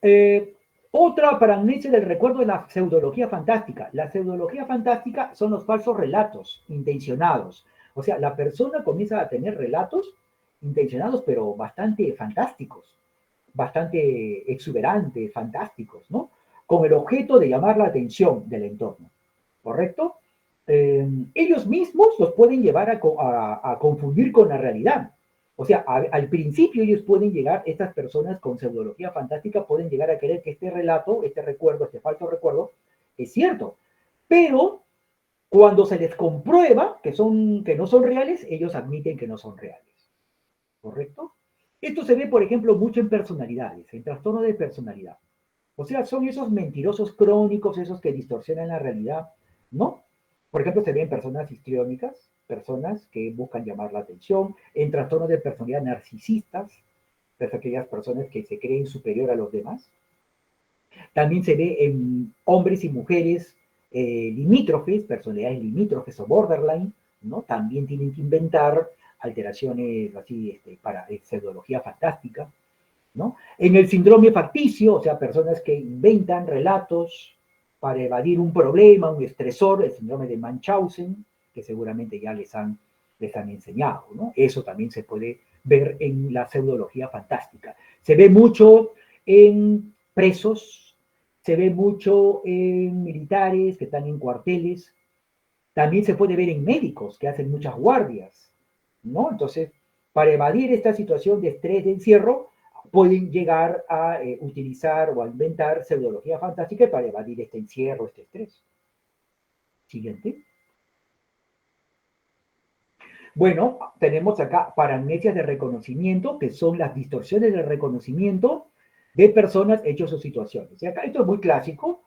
Eh, Otra paramnesia del recuerdo es la pseudología fantástica. La pseudología fantástica son los falsos relatos intencionados. O sea, la persona comienza a tener relatos intencionados, pero bastante fantásticos, bastante exuberantes, fantásticos, ¿no? Con el objeto de llamar la atención del entorno. ¿Correcto? Ellos mismos los pueden llevar a confundir con la realidad. O sea, al principio ellos pueden llegar, estas personas con pseudología fantástica pueden llegar a creer que este relato, este recuerdo, este falso recuerdo, es cierto. Pero cuando se les comprueba que no son reales, ellos admiten que no son reales. ¿Correcto? Esto se ve, por ejemplo, mucho en personalidades, en trastorno de personalidad. O sea, son esos mentirosos crónicos, esos que distorsionan la realidad, ¿no? Por ejemplo, se ven personas histriónicas, personas que buscan llamar la atención, en trastornos de personalidad narcisistas, pues aquellas personas que se creen superior a los demás. También se ve en hombres y mujeres limítrofes, personalidades limítrofes o borderline, ¿no? También tienen que inventar alteraciones así para pseudología fantástica, ¿no? En el síndrome facticio, o sea, personas que inventan relatos para evadir un problema, un estresor, el síndrome de Munchausen, que seguramente ya les han enseñado, ¿no? Eso también se puede ver en la pseudología fantástica. Se ve mucho en presos, se ve mucho en militares que están en cuarteles, también se puede ver en médicos que hacen muchas guardias, ¿no? Entonces, para evadir esta situación de estrés, de encierro, pueden llegar a utilizar o a inventar pseudología fantástica para evadir este encierro, este estrés. Siguiente. Bueno, tenemos acá paramnesias de reconocimiento, que son las distorsiones de reconocimiento de personas, hechos o situaciones. Y acá esto es muy clásico,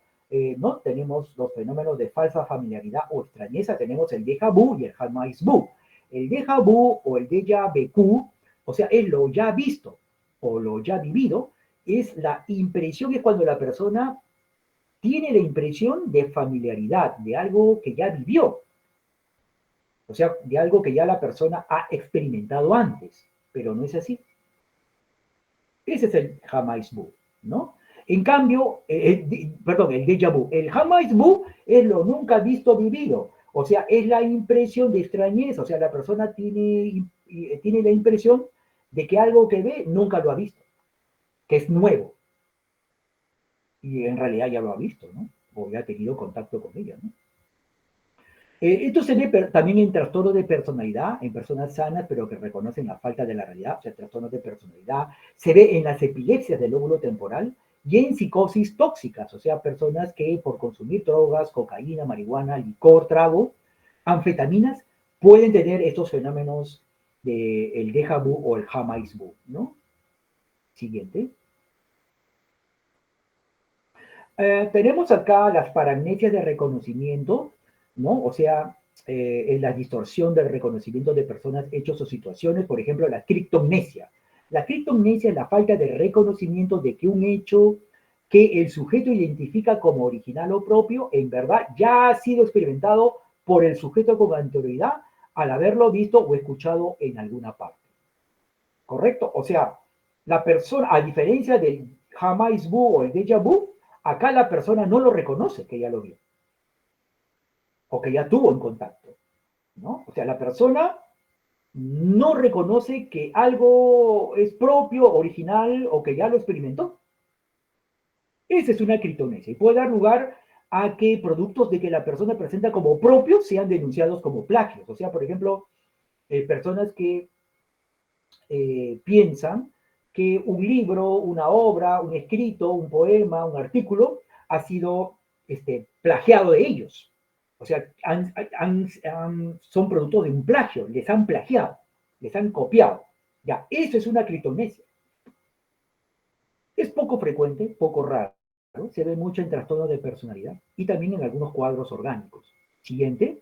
¿no? Tenemos los fenómenos de falsa familiaridad o extrañeza, tenemos el déjà vu y el jamais vu. El déjà vu o el déjà vécu, o sea, es lo ya visto o lo ya vivido, es la impresión, es cuando la persona tiene la impresión de familiaridad, de algo que ya vivió, o sea, de algo que ya la persona ha experimentado antes, pero no es así. Ese es el jamais vu, ¿no? En cambio, perdón, el déjà vu. El jamais vu es lo nunca visto vivido. O sea, es la impresión de extrañeza. O sea, la persona tiene la impresión de que algo que ve nunca lo ha visto, que es nuevo. Y en realidad ya lo ha visto, ¿no? O ya ha tenido contacto con ella, ¿no? Esto se ve también en trastornos de personalidad, en personas sanas, pero que reconocen la falta de la realidad, o sea, trastornos de personalidad. Se ve en las epilepsias del lóbulo temporal y en psicosis tóxicas, o sea, personas que por consumir drogas, cocaína, marihuana, licor, trago, anfetaminas, pueden tener estos fenómenos del déjà vu o el jamais vu, ¿no? Siguiente. Tenemos acá las paramnesias de reconocimiento, ¿no? O sea, la distorsión del reconocimiento de personas, hechos o situaciones, por ejemplo, la criptomnesia. La criptomnesia es la falta de reconocimiento de que un hecho que el sujeto identifica como original o propio, en verdad ya ha sido experimentado por el sujeto con anterioridad al haberlo visto o escuchado en alguna parte. ¿Correcto? O sea, la persona, a diferencia del jamais vu o el déjà vu, acá la persona no lo reconoce que ya lo vio o que ya tuvo en contacto, ¿no? O sea, la persona no reconoce que algo es propio, original o que ya lo experimentó. Esa es una criptonesia y puede dar lugar a que productos de que la persona presenta como propios sean denunciados como plagios. O sea, por ejemplo, personas que piensan que un libro, una obra, un escrito, un poema, un artículo ha sido plagiado de ellos. O sea, son productos de un plagio, les han plagiado, les han copiado. Ya, eso es una criptonesia. Es poco frecuente, poco raro, ¿no? Se ve mucho en trastornos de personalidad y también en algunos cuadros orgánicos. Siguiente.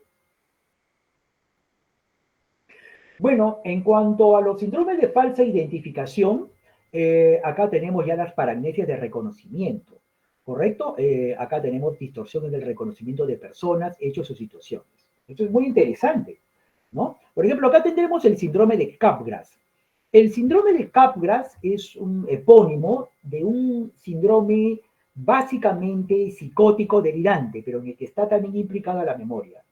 Bueno, en cuanto a los síndromes de falsa identificación, acá tenemos ya las paramnesias de reconocimiento. ¿correcto? Acá tenemos distorsiones del reconocimiento de personas, hechos o situaciones. Esto es muy interesante, ¿no? Por ejemplo, acá tendremos el síndrome de Capgras. El síndrome de Capgras es un epónimo de un síndrome básicamente psicótico delirante, pero en el que está también implicada la memoria.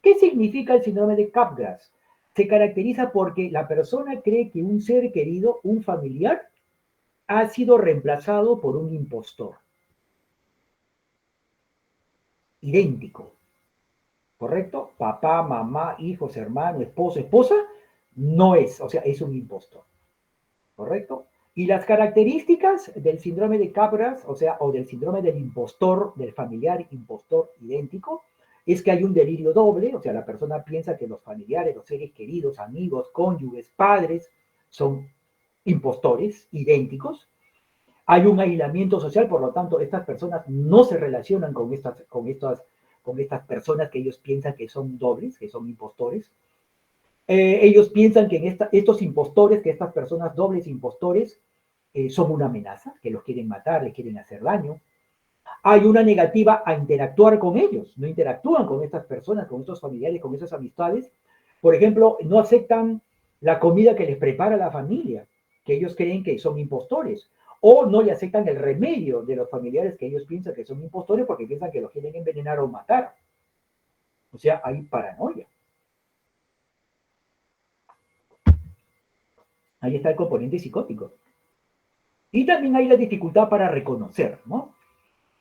¿Qué significa el síndrome de Capgras? Se caracteriza porque la persona cree que un ser querido, un familiar, ha sido reemplazado por un impostor idéntico, ¿correcto? Papá, mamá, hijos, hermano, esposo, esposa, no es, o sea, es un impostor, ¿correcto? Y las características del síndrome de Capgras, o sea, o del síndrome del impostor, del familiar impostor idéntico, es que hay un delirio doble, o sea, la persona piensa que los familiares, los seres queridos, amigos, cónyuges, padres, son impostores idénticos. Hay un aislamiento social, por lo tanto, estas personas no se relacionan con estas personas que ellos piensan que son dobles, que son impostores. Ellos piensan que estos impostores, que estas personas dobles impostores, son una amenaza, que los quieren matar, les quieren hacer daño. Hay una negativa a interactuar con ellos, no interactúan con estas personas, con estos familiares, con esas amistades. Por ejemplo, no aceptan la comida que les prepara la familia, que ellos creen que son impostores, o no le aceptan el remedio de los familiares que ellos piensan que son impostores porque piensan que los quieren envenenar o matar. O sea, hay paranoia. Ahí está el componente psicótico. Y también hay la dificultad para reconocer, ¿no?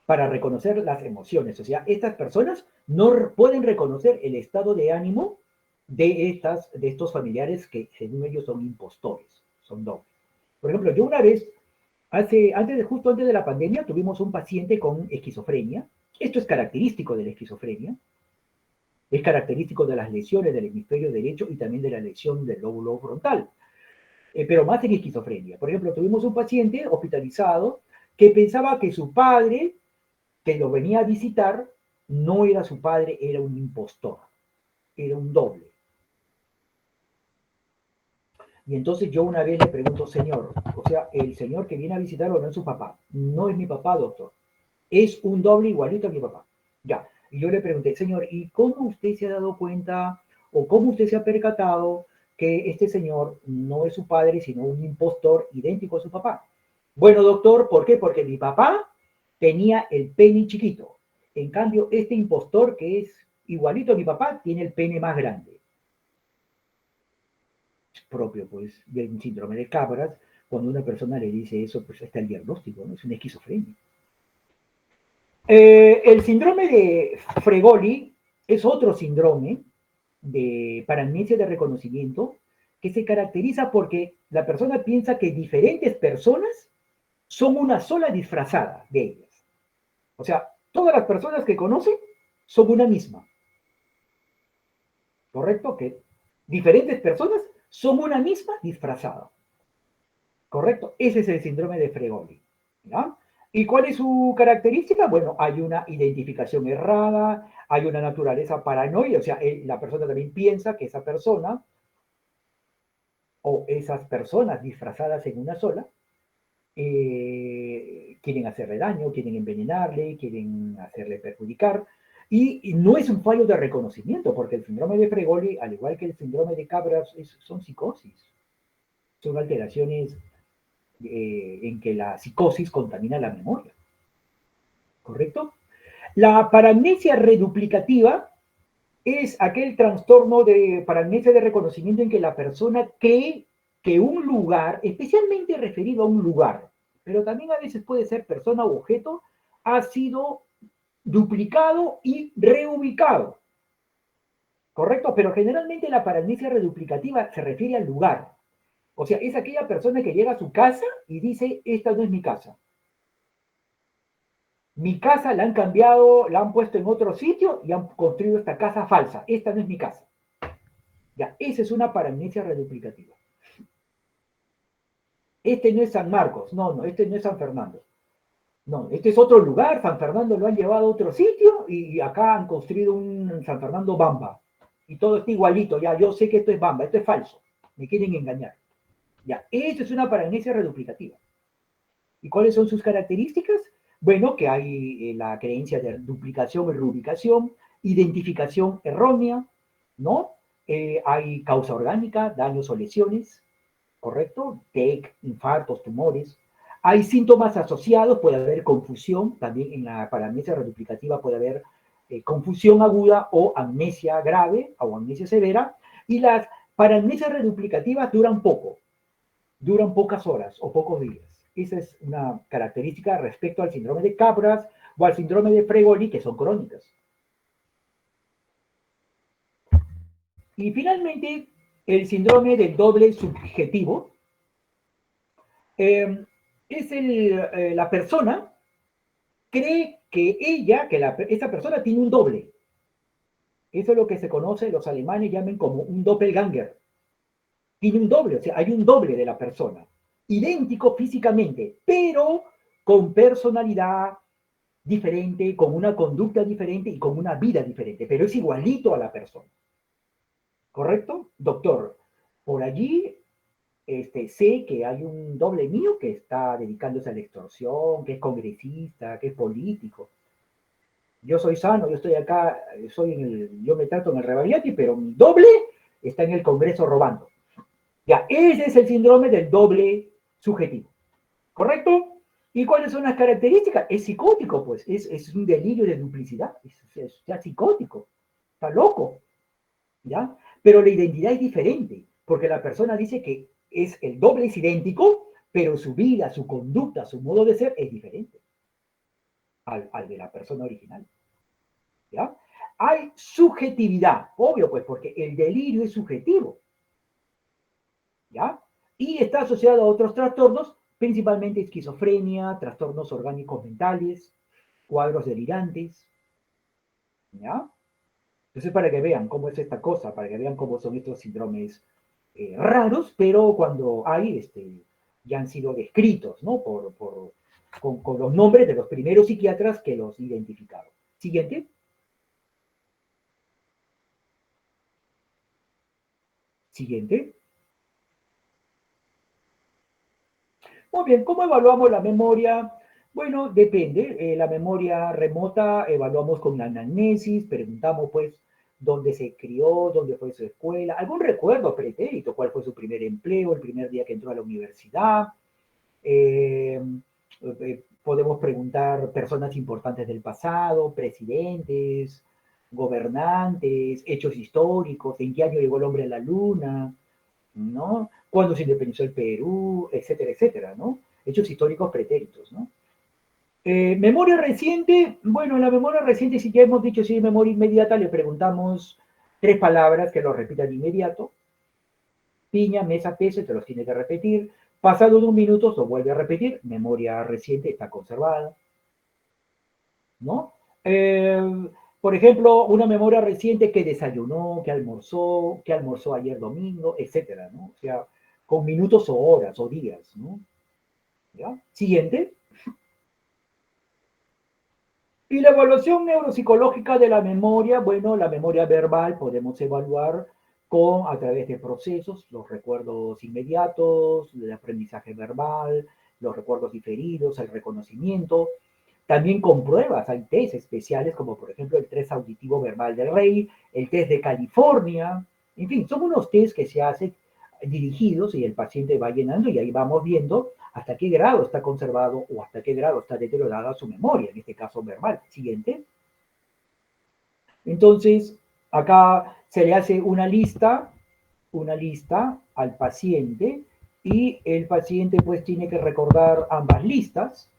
Para reconocer las emociones. O sea, estas personas no pueden reconocer el estado de ánimo de estos familiares que según ellos son impostores, son dobles. Por ejemplo, yo una vez, justo antes de la pandemia, tuvimos un paciente con esquizofrenia. Esto es característico de la esquizofrenia. Es característico de las lesiones del hemisferio derecho y también de la lesión del lóbulo frontal. Pero más en esquizofrenia. Por ejemplo, tuvimos un paciente hospitalizado que pensaba que su padre, que lo venía a visitar, no era su padre, era un impostor, era un doble. Y entonces yo una vez le pregunto, señor, o sea, el señor que viene a visitarlo no es su papá, no es mi papá, doctor, es un doble igualito a mi papá. Ya, y yo le pregunté, señor, ¿y cómo usted se ha dado cuenta o cómo usted se ha percatado que este señor no es su padre, sino un impostor idéntico a su papá? Bueno, doctor, ¿por qué? Porque mi papá tenía el pene chiquito. En cambio, este impostor que es igualito a mi papá tiene el pene más grande. Es propio, pues, de un síndrome de Capgras. Cuando una persona le dice eso, pues está el diagnóstico, ¿no? Es una esquizofrenia. El síndrome de Fregoli es otro síndrome de paramnesia de reconocimiento que se caracteriza porque la persona piensa que diferentes personas son una sola disfrazada de ellas. O sea, todas las personas que conocen son una misma. ¿Correcto? Que diferentes personas son una misma disfrazada. ¿Correcto? Ese es el síndrome de Fregoli. ¿Ya? ¿Y cuál es su característica? Bueno, hay una identificación errada, hay una naturaleza paranoia, o sea, la persona también piensa que esa persona o esas personas disfrazadas en una sola quieren hacerle daño, quieren envenenarle, quieren hacerle perjudicar. Y no es un fallo de reconocimiento, porque el síndrome de Fregoli, al igual que el síndrome de Capgras, son psicosis, son alteraciones en que la psicosis contamina la memoria, ¿correcto? La paramnesia reduplicativa es aquel trastorno de paramnesia de reconocimiento en que la persona cree que un lugar, especialmente referido a un lugar, pero también a veces puede ser persona u objeto, ha sido duplicado y reubicado, ¿correcto? Pero generalmente la paramnesia reduplicativa se refiere al lugar. O sea, es aquella persona que llega a su casa y dice, esta no es mi casa. Mi casa la han cambiado, la han puesto en otro sitio y han construido esta casa falsa. Esta no es mi casa. Ya, esa es una paramnesia reduplicativa. Este no es San Marcos, no, este no es San Fernando. No, este es otro lugar, San Fernando lo han llevado a otro sitio y acá han construido un San Fernando Bamba. Y todo está igualito, ya, yo sé que esto es Bamba, esto es falso. Me quieren engañar. Ya, eso es una paramnesia reduplicativa. ¿Y cuáles son sus características? Bueno, que hay la creencia de duplicación y reubicación, identificación errónea, ¿no? Hay causa orgánica, daños o lesiones, ¿correcto? TEC, infartos, tumores. Hay síntomas asociados, puede haber confusión, también en la paramnesia reduplicativa puede haber confusión aguda o amnesia grave o amnesia severa, y las paramnesias reduplicativas duran pocas horas o pocos días. Esa es una característica respecto al síndrome de Capgras o al síndrome de Fregoli, que son crónicas. Y finalmente, el síndrome del doble subjetivo es la persona cree que esa persona tiene un doble. Eso es lo que se conoce, los alemanes llaman como un doppelganger. Tiene un doble, o sea, hay un doble de la persona, idéntico físicamente, pero con personalidad diferente, con una conducta diferente y con una vida diferente, pero es igualito a la persona. ¿Correcto? Doctor, por allí sé que hay un doble mío que está dedicándose a la extorsión, que es congresista, que es político. Yo soy sano, yo estoy acá, yo me trato en el Rebagliati, pero mi doble está en el Congreso robando. Ya, ese es el síndrome del doble subjetivo. ¿Correcto? ¿Y cuáles son las características? Es psicótico, pues, es un delirio de duplicidad, es ya psicótico, está loco, ¿ya? Pero la identidad es diferente, porque la persona dice que el doble es idéntico, pero su vida, su conducta, su modo de ser es diferente al de la persona original, ¿ya? Hay subjetividad, obvio, pues, porque el delirio es subjetivo, ¿ya? Y está asociado a otros trastornos, principalmente esquizofrenia, trastornos orgánicos mentales, cuadros delirantes, ¿ya? Entonces, para que vean cómo es esta cosa, para que vean cómo son estos síndromes raros, pero cuando hay, ya han sido descritos, ¿no? Con los nombres de los primeros psiquiatras que los identificaron. Siguiente. Siguiente. Muy bien, ¿cómo evaluamos la memoria? Bueno, depende. La memoria remota evaluamos con la anamnesis, preguntamos pues dónde se crió, dónde fue su escuela, algún recuerdo pretérito, cuál fue su primer empleo, el primer día que entró a la universidad. Podemos preguntar personas importantes del pasado, presidentes, gobernantes, hechos históricos, en qué año llegó el hombre a la luna, ¿no? Cuándo se independizó el Perú, etcétera, etcétera, ¿no? Hechos históricos pretéritos, ¿no? Memoria reciente, bueno, en la memoria reciente, si ya hemos dicho si es memoria inmediata, le preguntamos 3 palabras que lo repitan de inmediato. Piña, mesa, peso, te los tiene que repetir. Pasado 2 minutos, lo vuelve a repetir. Memoria reciente está conservada, ¿no? Por ejemplo, una memoria reciente que desayunó, que almorzó ayer domingo, etcétera, ¿no? O sea, con minutos o horas o días, ¿no? ¿Ya? Siguiente. Y la evaluación neuropsicológica de la memoria, bueno, la memoria verbal podemos evaluar a través de procesos, los recuerdos inmediatos, el aprendizaje verbal, los recuerdos diferidos, el reconocimiento. También con pruebas, hay test especiales como por ejemplo el test auditivo verbal del rey, el test de California, en fin, son unos test que se hacen dirigidos y el paciente va llenando y ahí vamos viendo hasta qué grado está conservado o hasta qué grado está deteriorada su memoria, en este caso verbal. Siguiente. Entonces, acá se le hace una lista al paciente y el paciente pues tiene que recordar ambas listas,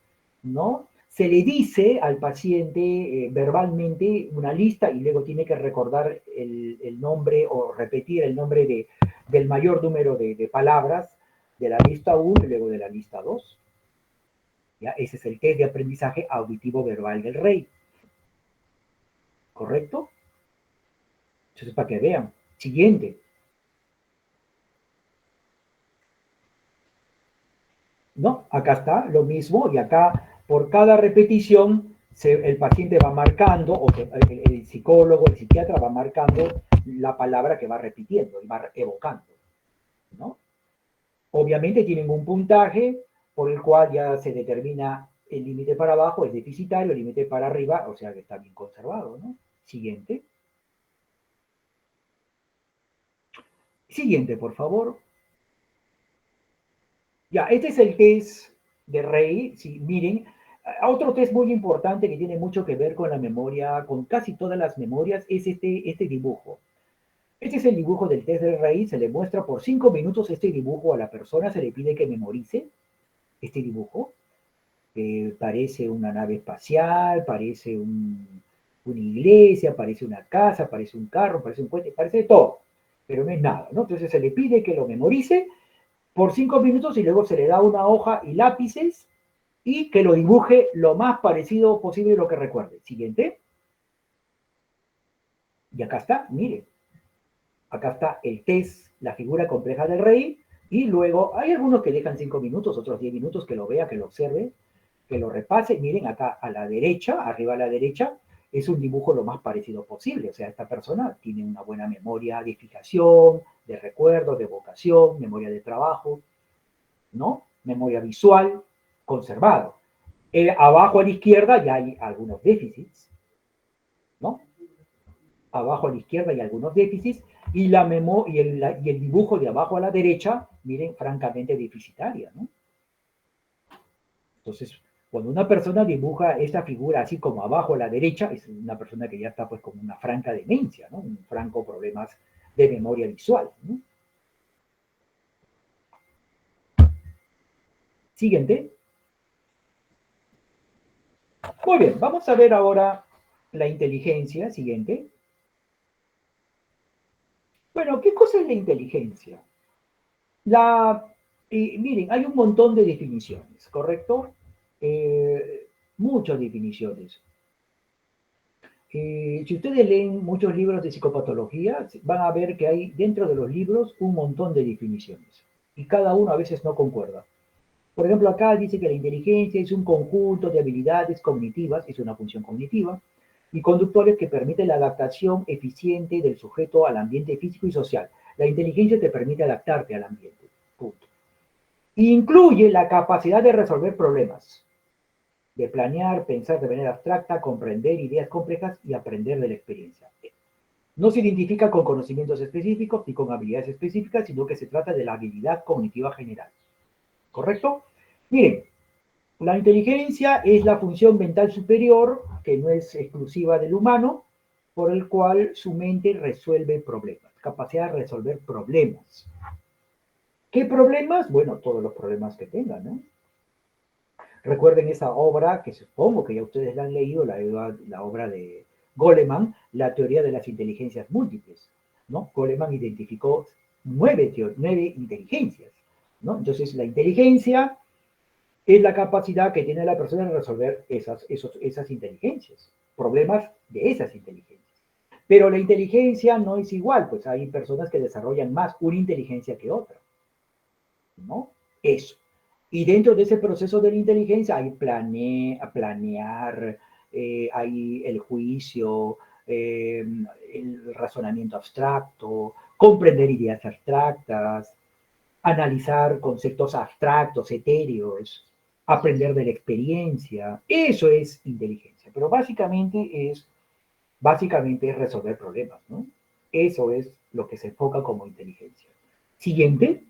¿no? Se le dice al paciente verbalmente una lista y luego tiene que recordar el nombre o repetir el nombre del mayor número de palabras de la lista 1 y luego de la lista 2. ¿Ya? Ese es el test de aprendizaje auditivo verbal del rey. ¿Correcto? Entonces, para que vean. Siguiente. ¿No? Acá está lo mismo y acá por cada repetición el paciente va marcando o el psicólogo, el psiquiatra va marcando la palabra que va repitiendo y va evocando, ¿no? Obviamente tienen un puntaje por el cual ya se determina el límite para abajo es deficitario, el límite para arriba, o sea que está bien conservado, ¿no? Siguiente. Siguiente, por favor. Ya, este es el test de Rey. Sí, miren, otro test muy importante que tiene mucho que ver con la memoria, con casi todas las memorias, es este dibujo. Este es el dibujo del test de Rey. Se le muestra por 5 minutos este dibujo a la persona, se le pide que memorice este dibujo. Parece una nave espacial, parece una iglesia, parece una casa, parece un carro, parece un cohete, parece todo, pero no es nada, ¿no? Entonces se le pide que lo memorice por 5 minutos y luego se le da una hoja y lápices y que lo dibuje lo más parecido posible a lo que recuerde. Siguiente. Y acá está, mire, acá está el test, la figura compleja del rey, y luego hay algunos que dejan 5 minutos, otros 10 minutos, que lo vea, que lo observe, que lo repase. Miren, acá a la derecha, arriba a la derecha, es un dibujo lo más parecido posible. O sea, esta persona tiene una buena memoria de fijación, de recuerdo, de evocación, memoria de trabajo, ¿no? Memoria visual, conservado. Abajo a la izquierda ya hay algunos déficits, ¿no? Abajo a la izquierda hay algunos déficits y, y el dibujo de abajo a la derecha, miren, francamente deficitaria, ¿no? Entonces, cuando una persona dibuja esta figura así como abajo a la derecha, es una persona que ya está pues con una franca demencia, ¿no? Un franco problemas de memoria visual, ¿no? Siguiente. Muy bien, vamos a ver ahora la inteligencia. Siguiente. Bueno, ¿qué cosa es la inteligencia? La, miren, hay un montón de definiciones, ¿correcto? Muchas definiciones. Si ustedes leen muchos libros de psicopatología, van a ver que hay dentro de los libros un montón de definiciones y cada uno a veces no concuerda. Por ejemplo, acá dice que la inteligencia es un conjunto de habilidades cognitivas, es una función cognitiva, y conductores que permiten la adaptación eficiente del sujeto al ambiente físico y social. La inteligencia te permite adaptarte al ambiente. Punto. Incluye la capacidad de resolver problemas, de planear, pensar de manera abstracta, comprender ideas complejas y aprender de la experiencia. No se identifica con conocimientos específicos ni con habilidades específicas, sino que se trata de la habilidad cognitiva general. ¿Correcto? Miren, la inteligencia es la función mental superior, que no es exclusiva del humano, por el cual su mente resuelve problemas, capacidad de resolver problemas. ¿Qué problemas? Bueno, todos los problemas que tengan, ¿no? Recuerden esa obra, que supongo que ya ustedes la han leído, la obra de Goleman, la teoría de las inteligencias múltiples, ¿no? Goleman identificó nueve inteligencias, ¿no? Entonces, la inteligencia es la capacidad que tiene la persona de resolver esas inteligencias, problemas de esas inteligencias. Pero la inteligencia no es igual, pues hay personas que desarrollan más una inteligencia que otra, ¿no? Eso. Y dentro de ese proceso de la inteligencia hay planear, hay el juicio, el razonamiento abstracto, comprender ideas abstractas, analizar conceptos abstractos, etéreos, aprender de la experiencia. Eso es inteligencia, pero básicamente es resolver problemas, ¿no? Eso es lo que se enfoca como inteligencia. Siguiente.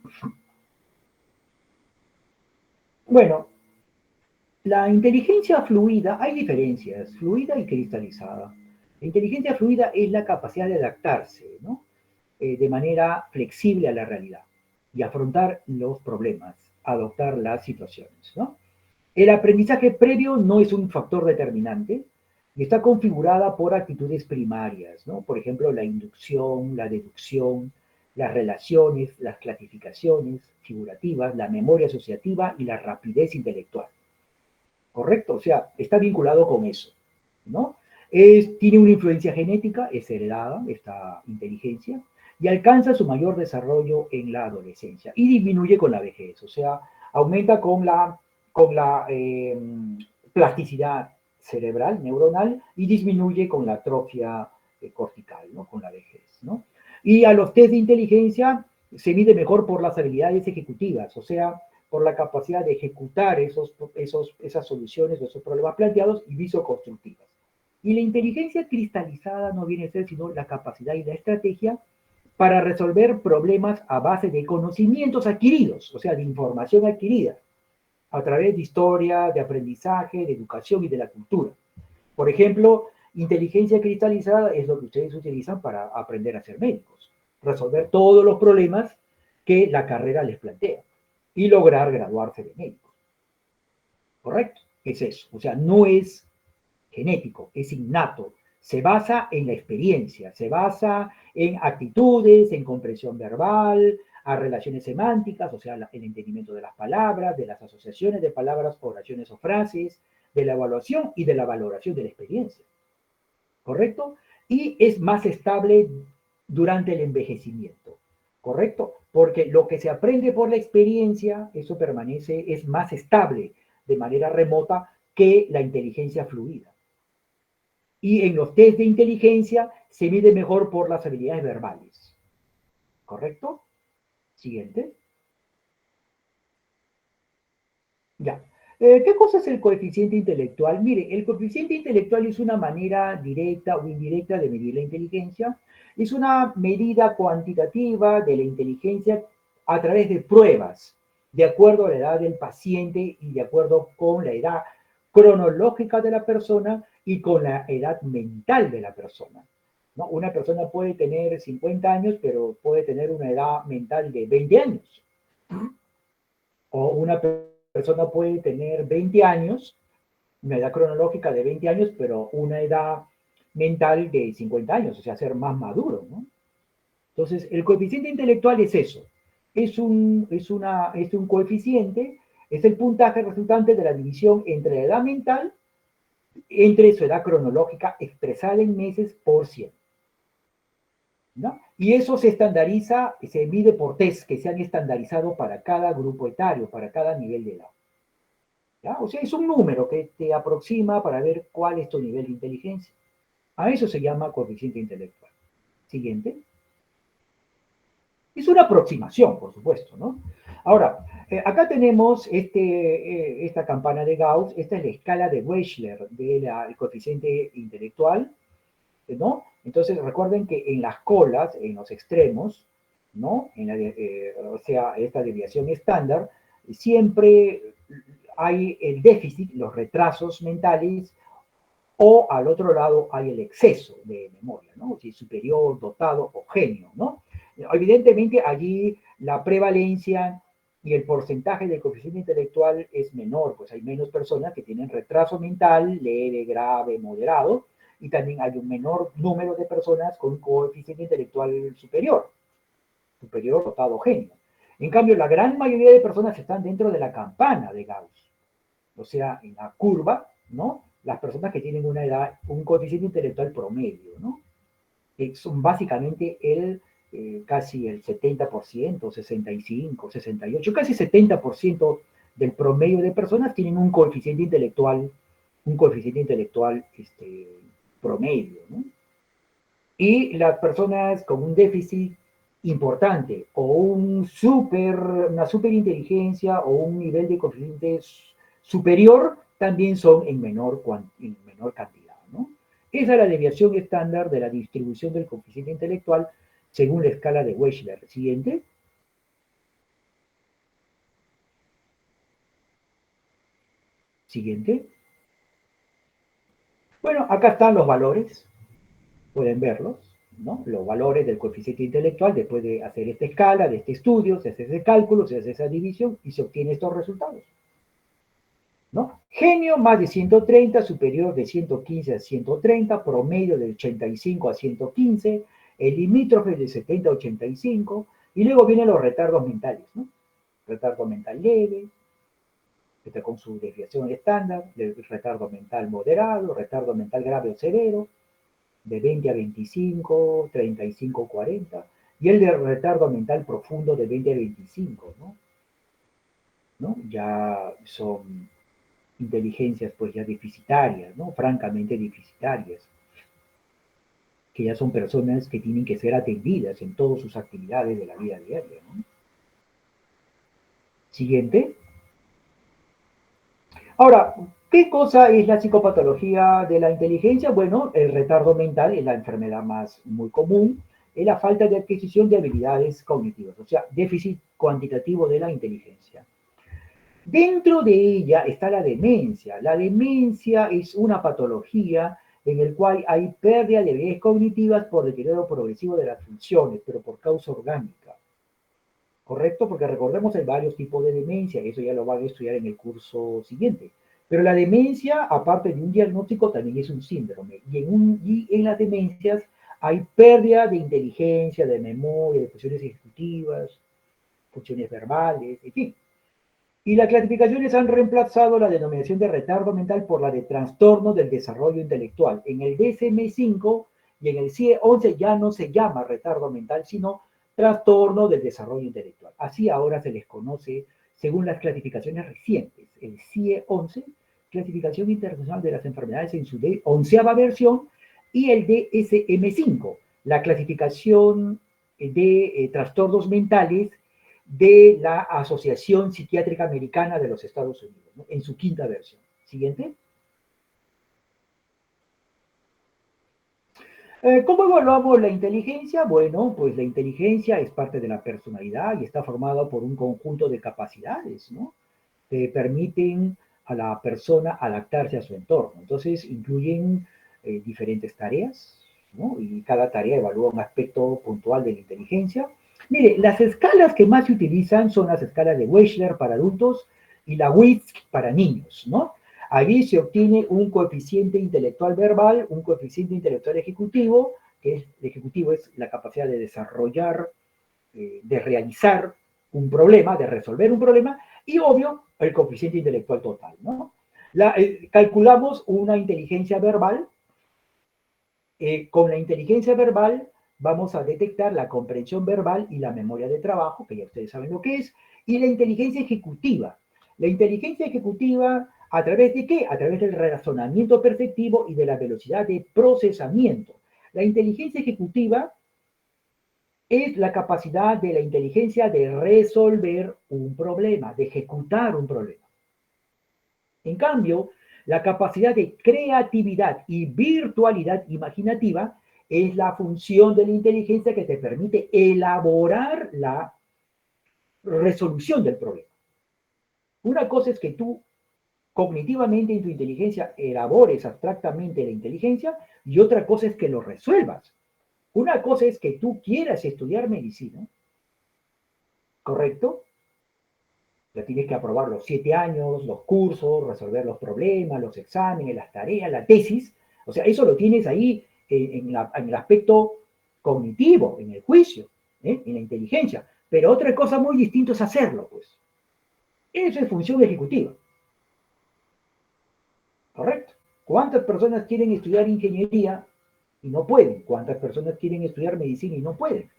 Bueno, la inteligencia fluida, hay diferencias, fluida y cristalizada. La inteligencia fluida es la capacidad de adaptarse, ¿no? De manera flexible a la realidad y afrontar los problemas, adoptar las situaciones, ¿no? El aprendizaje previo no es un factor determinante y está configurada por actitudes primarias, ¿no? Por ejemplo, la inducción, la deducción, las relaciones, las clasificaciones figurativas, la memoria asociativa y la rapidez intelectual. ¿Correcto? O sea, está vinculado con eso, ¿no? Tiene una influencia genética, es heredada esta inteligencia, y alcanza su mayor desarrollo en la adolescencia y disminuye con la vejez, o sea, aumenta con la plasticidad cerebral, neuronal, y disminuye con la atrofia cortical, ¿no? Con la vejez, ¿no? Y a los test de inteligencia se mide mejor por las habilidades ejecutivas, o sea, por la capacidad de ejecutar esas soluciones o esos problemas planteados y visoconstructivas. Y la inteligencia cristalizada no viene a ser sino la capacidad y la estrategia para resolver problemas a base de conocimientos adquiridos, o sea, de información adquirida, a través de historia, de aprendizaje, de educación y de la cultura. Por ejemplo, inteligencia cristalizada es lo que ustedes utilizan para aprender a ser médicos, resolver todos los problemas que la carrera les plantea y lograr graduarse de médicos. ¿Correcto? Es eso. O sea, no es genético, es innato. Se basa en la experiencia, se basa en actitudes, en comprensión verbal, a relaciones semánticas, o sea, el entendimiento de las palabras, de las asociaciones de palabras, oraciones o frases, de la evaluación y de la valoración de la experiencia. ¿Correcto? Y es más estable durante el envejecimiento. ¿Correcto? Porque lo que se aprende por la experiencia, eso permanece, es más estable de manera remota que la inteligencia fluida. Y en los test de inteligencia se mide mejor por las habilidades verbales. ¿Correcto? Siguiente. Ya. ¿Qué cosa es el coeficiente intelectual? Mire, el coeficiente intelectual es una manera directa o indirecta de medir la inteligencia. Es una medida cuantitativa de la inteligencia a través de pruebas, de acuerdo a la edad del paciente y de acuerdo con la edad cronológica de la persona y con la edad mental de la persona. ¿No? Una persona puede tener 50 años, pero puede tener una edad mental de 20 años. O una persona puede tener 20 años, una edad cronológica de 20 años, pero una edad mental de 50 años, o sea, ser más maduro, ¿no? Entonces, el coeficiente intelectual es eso. Es un coeficiente, es el puntaje resultante de la división entre la edad mental, entre su edad cronológica expresada en meses por 100. ¿No? Y eso se estandariza, se mide por test que se han estandarizado para cada grupo etario, para cada nivel de edad. ¿Ya? O sea, es un número que te aproxima para ver cuál es tu nivel de inteligencia. A eso se llama coeficiente intelectual. Siguiente. Es una aproximación, por supuesto, ¿no? Ahora, acá tenemos esta campana de Gauss, esta es la escala de Wechsler del coeficiente intelectual, ¿no? Entonces recuerden que en las colas, en los extremos, ¿no? O sea, esta desviación estándar, siempre hay el déficit, los retrasos mentales, o al otro lado hay el exceso de memoria, ¿no? Si superior, dotado o genio, ¿no? Evidentemente allí la prevalencia y el porcentaje del coeficiente intelectual es menor, pues hay menos personas que tienen retraso mental, leve, grave, moderado, y también hay un menor número de personas con coeficiente intelectual superior, dotado, genio. En cambio, la gran mayoría de personas están dentro de la campana de Gauss, o sea, en la curva, ¿no? Las personas que tienen una edad, un coeficiente intelectual promedio, ¿no? Que son básicamente casi el 70%, 65, 68, casi 70% del promedio de personas tienen un coeficiente intelectual promedio, ¿no? Y las personas con un déficit importante o una superinteligencia o un nivel de coeficiente superior también son en menor cantidad, ¿no? Esa es la desviación estándar de la distribución del coeficiente intelectual según la escala de Wechsler. Siguiente. Siguiente. Bueno, acá están los valores. Pueden verlos, ¿no? Los valores del coeficiente intelectual después de hacer esta escala, de este estudio, se hace ese cálculo, se hace esa división y se obtiene estos resultados, ¿no? Genio más de 130, superior de 115 a 130, promedio de 85 a 115, el limítrofe de 70 a 85, y luego vienen los retardos mentales, ¿no? Retardo mental leve, está con su desviación estándar, retardo mental moderado, retardo mental grave o severo, de 20 a 25, 35 a 40, y el de retardo mental profundo de 20 a 25, ¿no? ¿No? Ya son inteligencias pues ya deficitarias, ¿no? Francamente deficitarias, que ya son personas que tienen que ser atendidas en todas sus actividades de la vida diaria, ¿no? Siguiente. Ahora, ¿qué cosa es la psicopatología de la inteligencia? Bueno, el retardo mental es la enfermedad más muy común, es la falta de adquisición de habilidades cognitivas, o sea, déficit cuantitativo de la inteligencia. Dentro de ella está la demencia. La demencia es una patología en el cual hay pérdida de habilidades cognitivas por deterioro progresivo de las funciones, pero por causa orgánica. ¿Correcto? Porque recordemos hay varios tipos de demencia, eso ya lo van a estudiar en el curso siguiente. Pero la demencia, aparte de un diagnóstico, también es un síndrome. Y en las demencias hay pérdida de inteligencia, de memoria, de funciones ejecutivas, funciones verbales, en fin. Y las clasificaciones han reemplazado la denominación de retardo mental por la de trastorno del desarrollo intelectual. En el DSM-5 y en el CIE-11 ya no se llama retardo mental, sino trastorno del desarrollo intelectual. Así ahora se les conoce según las clasificaciones recientes. El CIE-11, Clasificación Internacional de las Enfermedades en su onceava versión, y el DSM-5, la clasificación de trastornos mentales de la Asociación Psiquiátrica Americana de los Estados Unidos, ¿no? En su quinta versión. Siguiente. ¿Cómo evaluamos la inteligencia? Bueno, pues la inteligencia es parte de la personalidad y está formada por un conjunto de capacidades, ¿no? Que permiten a la persona adaptarse a su entorno. Entonces, incluyen diferentes tareas, ¿no? Y cada tarea evalúa un aspecto puntual de la inteligencia. Mire, las escalas que más se utilizan son las escalas de Wechsler para adultos y la WISC para niños, ¿no? Allí se obtiene un coeficiente intelectual verbal, un coeficiente intelectual ejecutivo, que es, el ejecutivo es la capacidad de desarrollar, de realizar un problema, de resolver un problema, y obvio, el coeficiente intelectual total, ¿no? Calculamos una inteligencia verbal. Con la inteligencia verbal vamos a detectar la comprensión verbal y la memoria de trabajo, que ya ustedes saben lo que es, y la inteligencia ejecutiva. La inteligencia ejecutiva, ¿a través de qué? A través del razonamiento perceptivo y de la velocidad de procesamiento. La inteligencia ejecutiva es la capacidad de la inteligencia de resolver un problema, de ejecutar un problema. En cambio, la capacidad de creatividad y virtualidad imaginativa es la función de la inteligencia que te permite elaborar la resolución del problema. Una cosa es que tú cognitivamente en tu inteligencia elabores abstractamente la inteligencia y otra cosa es que lo resuelvas. Una cosa es que tú quieras estudiar medicina, ¿correcto? Ya tienes que aprobar los 7 años, los cursos, resolver los problemas, los exámenes, las tareas, la tesis. O sea, eso lo tienes ahí en el aspecto cognitivo, en el juicio, en la inteligencia. Pero otra cosa muy distinta es hacerlo, pues. Eso es función ejecutiva, ¿correcto? ¿Cuántas personas quieren estudiar ingeniería y no pueden? ¿Cuántas personas quieren estudiar medicina y no pueden?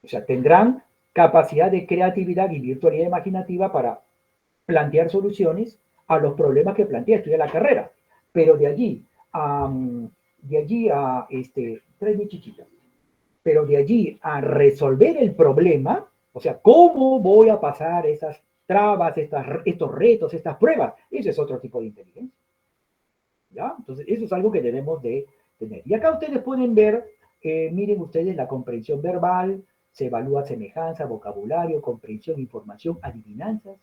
O sea, tendrán capacidad de creatividad y virtualidad imaginativa para plantear soluciones a los problemas que plantea estudiar la carrera. Pero trae mi chichita, pero de allí a resolver el problema, o sea, ¿cómo voy a pasar esas trabas, estos retos, estas pruebas? Ese es otro tipo de inteligencia. ¿Ya? Entonces, eso es algo que debemos de tener. Y acá ustedes pueden ver, miren ustedes la comprensión verbal, se evalúa semejanza, vocabulario, comprensión, información, adivinanzas.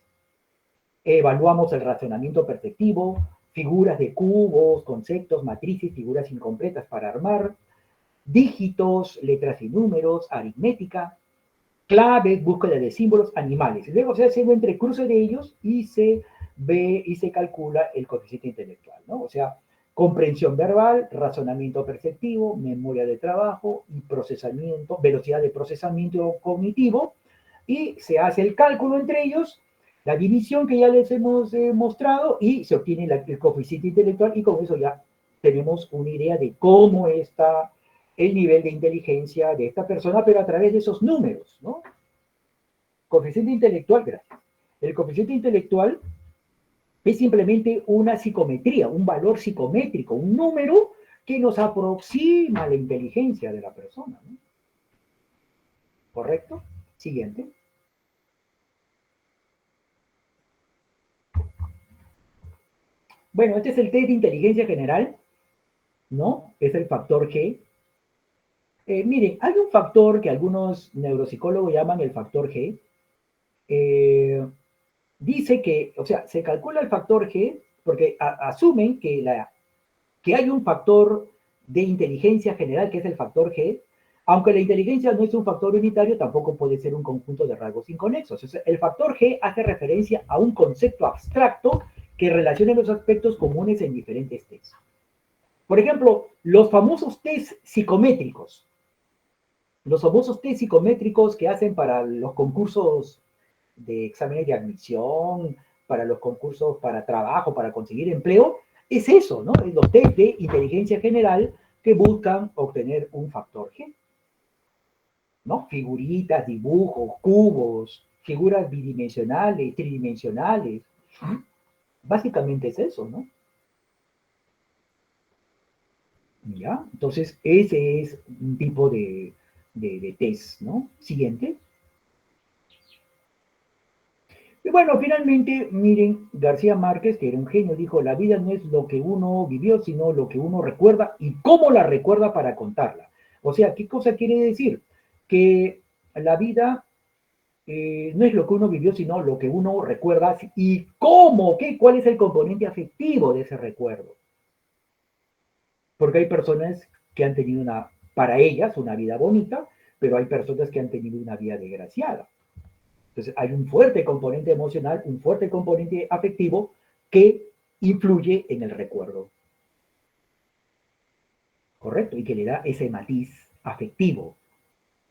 Evaluamos el razonamiento perceptivo, figuras de cubos, conceptos, matrices, figuras incompletas para armar, dígitos, letras y números, aritmética, claves, búsqueda de símbolos, animales. Luego se hace un entrecruce de ellos y se ve y se calcula el coeficiente intelectual, ¿no? O sea, comprensión verbal, razonamiento perceptivo, memoria de trabajo y procesamiento, velocidad de procesamiento cognitivo, y se hace el cálculo entre ellos, la división que ya les hemos mostrado, y se obtiene el coeficiente intelectual, y con eso ya tenemos una idea de cómo está el nivel de inteligencia de esta persona, pero a través de esos números, ¿no? Coeficiente intelectual, gracias. El coeficiente intelectual es simplemente una psicometría, un valor psicométrico, un número que nos aproxima la inteligencia de la persona, ¿no? ¿Correcto? Siguiente. Bueno, este es el test de inteligencia general, ¿no? Es el factor G. Miren, hay un factor que algunos neuropsicólogos llaman el factor G. Eh, Dice que, o sea, se calcula el factor G porque asumen que hay un factor de inteligencia general que es el factor G, aunque la inteligencia no es un factor unitario, tampoco puede ser un conjunto de rasgos inconexos. O sea, el factor G hace referencia a un concepto abstracto que relaciona los aspectos comunes en diferentes tests. Por ejemplo, los famosos test psicométricos. Los famosos test psicométricos que hacen para los concursos de exámenes de admisión, para los concursos para trabajo, para conseguir empleo, es eso, ¿no? Es los test de inteligencia general que buscan obtener un factor G, ¿no? Figuritas, dibujos, cubos, figuras bidimensionales, tridimensionales. Básicamente es eso, ¿no? ¿Ya? Entonces, ese es un tipo de test, ¿no? Siguiente. Y bueno, finalmente, miren, García Márquez, que era un genio, dijo, la vida no es lo que uno vivió, sino lo que uno recuerda y cómo la recuerda para contarla. O sea, ¿qué cosa quiere decir? Que la vida no es lo que uno vivió, sino lo que uno recuerda y cómo, qué, cuál es el componente afectivo de ese recuerdo. Porque hay personas que han tenido para ellas, una vida bonita, pero hay personas que han tenido una vida desgraciada. Entonces, hay un fuerte componente emocional, un fuerte componente afectivo que influye en el recuerdo, ¿correcto? Y que le da ese matiz afectivo,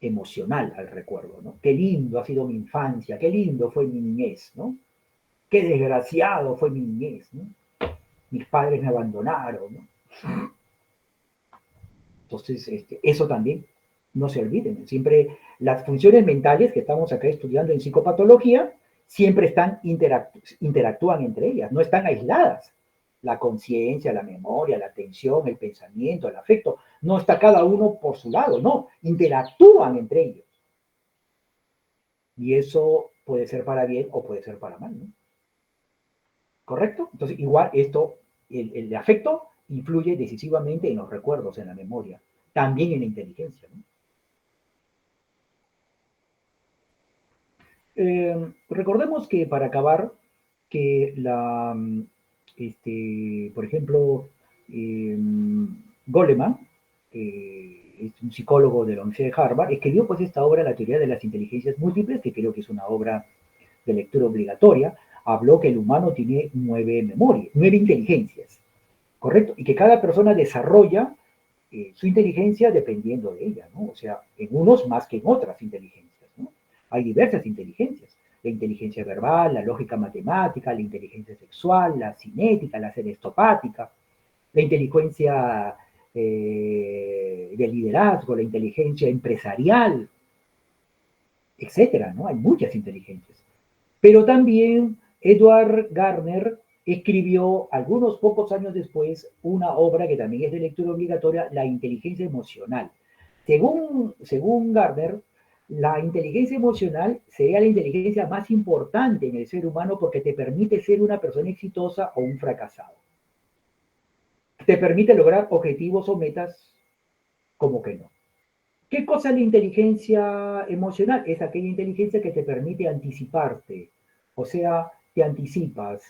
emocional al recuerdo, ¿no? Qué lindo ha sido mi infancia, qué lindo fue mi niñez, ¿no? Qué desgraciado fue mi niñez, ¿no? Mis padres me abandonaron, ¿no? Entonces, eso también, no se olviden, siempre las funciones mentales que estamos acá estudiando en psicopatología, siempre interactúan entre ellas, no están aisladas. La conciencia, la memoria, la atención, el pensamiento, el afecto, no está cada uno por su lado, no, interactúan entre ellos. Y eso puede ser para bien o puede ser para mal, ¿no? ¿Correcto? Entonces, igual el afecto influye decisivamente en los recuerdos, en la memoria, también en la inteligencia, ¿no? Recordemos que para acabar, que por ejemplo, eh, Goleman, es un psicólogo de la Universidad de Harvard, escribió pues esta obra, La teoría de las inteligencias múltiples, que creo que es una obra de lectura obligatoria. Habló que el humano tiene 9 memorias, 9 inteligencias, ¿correcto? Y que cada persona desarrolla su inteligencia dependiendo de ella, ¿no? O sea, en unos más que en otras inteligencias, ¿no? Hay diversas inteligencias. La inteligencia verbal, la lógica matemática, la inteligencia sexual, la cinética, la celestopática, la inteligencia de liderazgo, la inteligencia empresarial, etcétera, ¿no? Hay muchas inteligencias. Pero también Edward Gardner escribió algunos pocos años después una obra que también es de lectura obligatoria, La inteligencia emocional. Según Gardner, la inteligencia emocional sería la inteligencia más importante en el ser humano porque te permite ser una persona exitosa o un fracasado. Te permite lograr objetivos o metas como que no. ¿Qué cosa es la inteligencia emocional? Es aquella inteligencia que te permite anticiparte, o sea, te anticipas.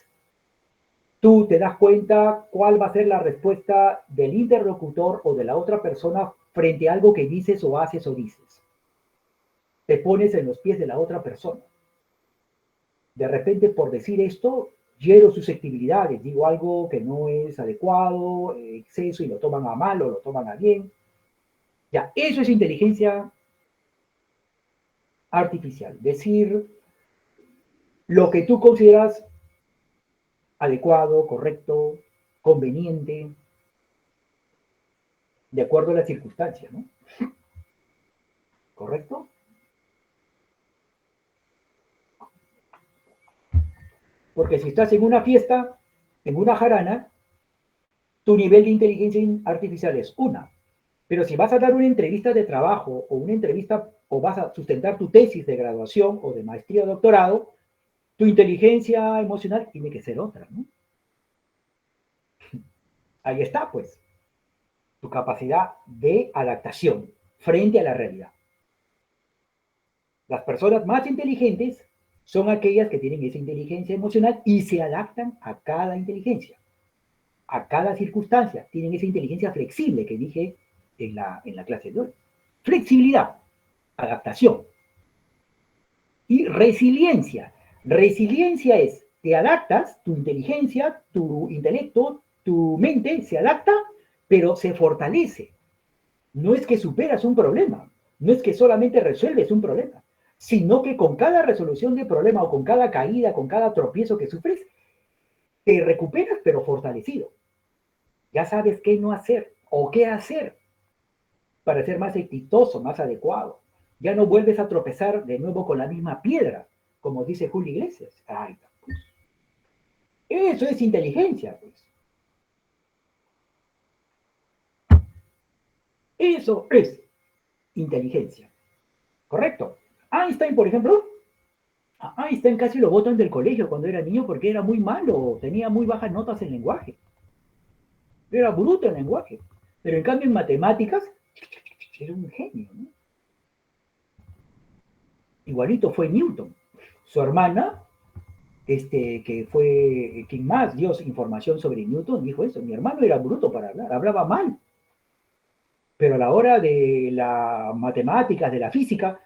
Tú te das cuenta cuál va a ser la respuesta del interlocutor o de la otra persona frente a algo que dices o haces o dices. Te pones en los pies de la otra persona. De repente, por decir esto, hiero susceptibilidades, digo algo que no es adecuado, exceso, y lo toman a mal o lo toman a bien. Ya, eso es inteligencia artificial. Decir lo que tú consideras adecuado, correcto, conveniente, de acuerdo a las circunstancias, ¿no? ¿Correcto? Porque si estás en una fiesta, en una jarana, tu nivel de inteligencia artificial es una. Pero si vas a dar una entrevista de trabajo o una entrevista o vas a sustentar tu tesis de graduación o de maestría o doctorado, tu inteligencia emocional tiene que ser otra, ¿no? Ahí está, pues, tu capacidad de adaptación frente a la realidad. Las personas más inteligentes son aquellas que tienen esa inteligencia emocional y se adaptan a cada inteligencia, a cada circunstancia. Tienen esa inteligencia flexible que dije en la clase de hoy. Flexibilidad, adaptación y resiliencia. Resiliencia es, te adaptas, tu inteligencia, tu intelecto, tu mente se adapta, pero se fortalece. No es que superas un problema, no es que solamente resuelves un problema, sino que con cada resolución de problema o con cada caída, con cada tropiezo que sufres, te recuperas pero fortalecido. Ya sabes qué no hacer o qué hacer para ser más exitoso, más adecuado. Ya no vuelves a tropezar de nuevo con la misma piedra, como dice Julio Iglesias. Ay, pues. Eso es inteligencia, pues. Eso es inteligencia. ¿Correcto? Einstein, por ejemplo, a Einstein casi lo botan del colegio cuando era niño porque era muy malo, tenía muy bajas notas en lenguaje. Era bruto en lenguaje. Pero en cambio en matemáticas era un genio, ¿no? Igualito fue Newton. Su hermana, que fue quien más dio información sobre Newton, dijo eso. Mi hermano era bruto para hablar, hablaba mal. Pero a la hora de las matemáticas, de la física,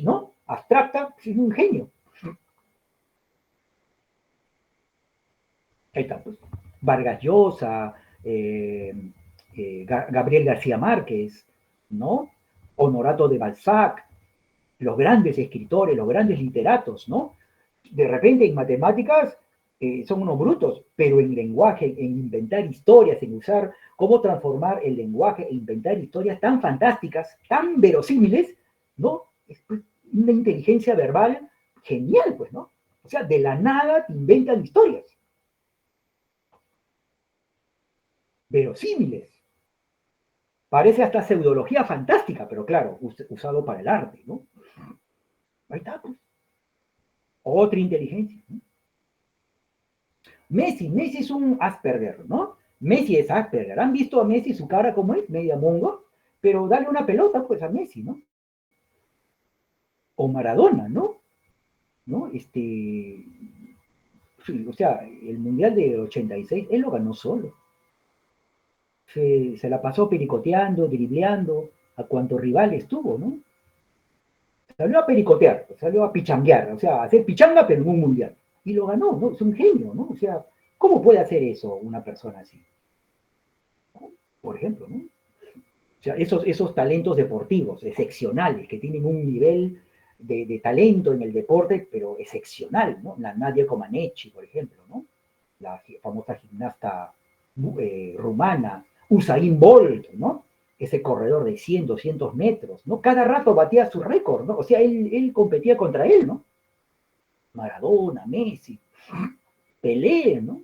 ¿no? Abstracta, es un genio. Ahí está, pues. Vargas Llosa, Gabriel García Márquez, ¿no? Honorato de Balzac, los grandes escritores, los grandes literatos, ¿no? De repente en matemáticas son unos brutos, pero en lenguaje, en inventar historias, en usar cómo transformar el lenguaje e inventar historias tan fantásticas, tan verosímiles, ¿no? Es pues, una inteligencia verbal genial, pues, ¿no? O sea, de la nada te inventan historias verosímiles. Parece hasta pseudología fantástica, pero claro, usado para el arte, ¿no? Ahí está, pues. Otra inteligencia, ¿no? Messi es un Asperger, ¿no? Messi es Asperger. ¿Han visto a Messi su cara como es? Media mongo. Pero dale una pelota, pues, a Messi, ¿no? O Maradona, ¿no? ¿No? O sea, el Mundial de 86, él lo ganó solo. Se la pasó pericoteando, dribleando a cuantos rivales tuvo, ¿no? Salió a pericotear, salió a pichanguear, o sea, a hacer pichanga, pero en un mundial. Y lo ganó, ¿no? Es un genio, ¿no? O sea, ¿cómo puede hacer eso una persona así? Por ejemplo, ¿no? O sea, esos talentos deportivos excepcionales que tienen un nivel de talento en el deporte, pero excepcional, ¿no? La Nadia Comaneci, por ejemplo, ¿no? La famosa gimnasta rumana, Usain Bolt, ¿no? Ese corredor de 100, 200 metros, ¿no? Cada rato batía su récord, ¿no? O sea, él competía contra él, ¿no? Maradona, Messi, Pelé, ¿no?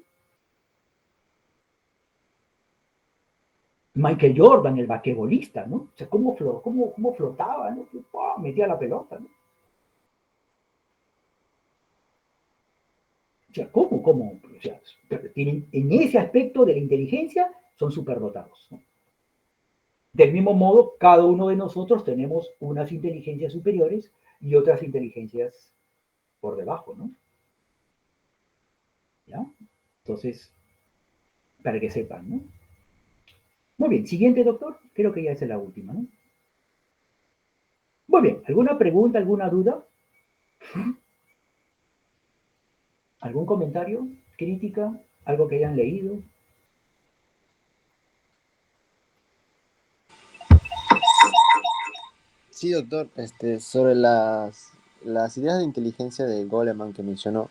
Michael Jordan, el basquetbolista, ¿no? O sea, cómo flotaba, ¿no? ¡Pum! Metía la pelota, ¿no? O sea, ¿cómo? O sea, tienen, en ese aspecto de la inteligencia son superdotados, ¿no? Del mismo modo, cada uno de nosotros tenemos unas inteligencias superiores y otras inteligencias por debajo, ¿no? ¿Ya? Entonces, para que sepan, ¿no? Muy bien, siguiente, doctor. Creo que ya es la última, ¿no? Muy bien, ¿alguna pregunta, alguna duda? ¿Algún comentario? ¿Crítica? ¿Algo que hayan leído? Sí, doctor, sobre las ideas de inteligencia de Goleman que mencionó,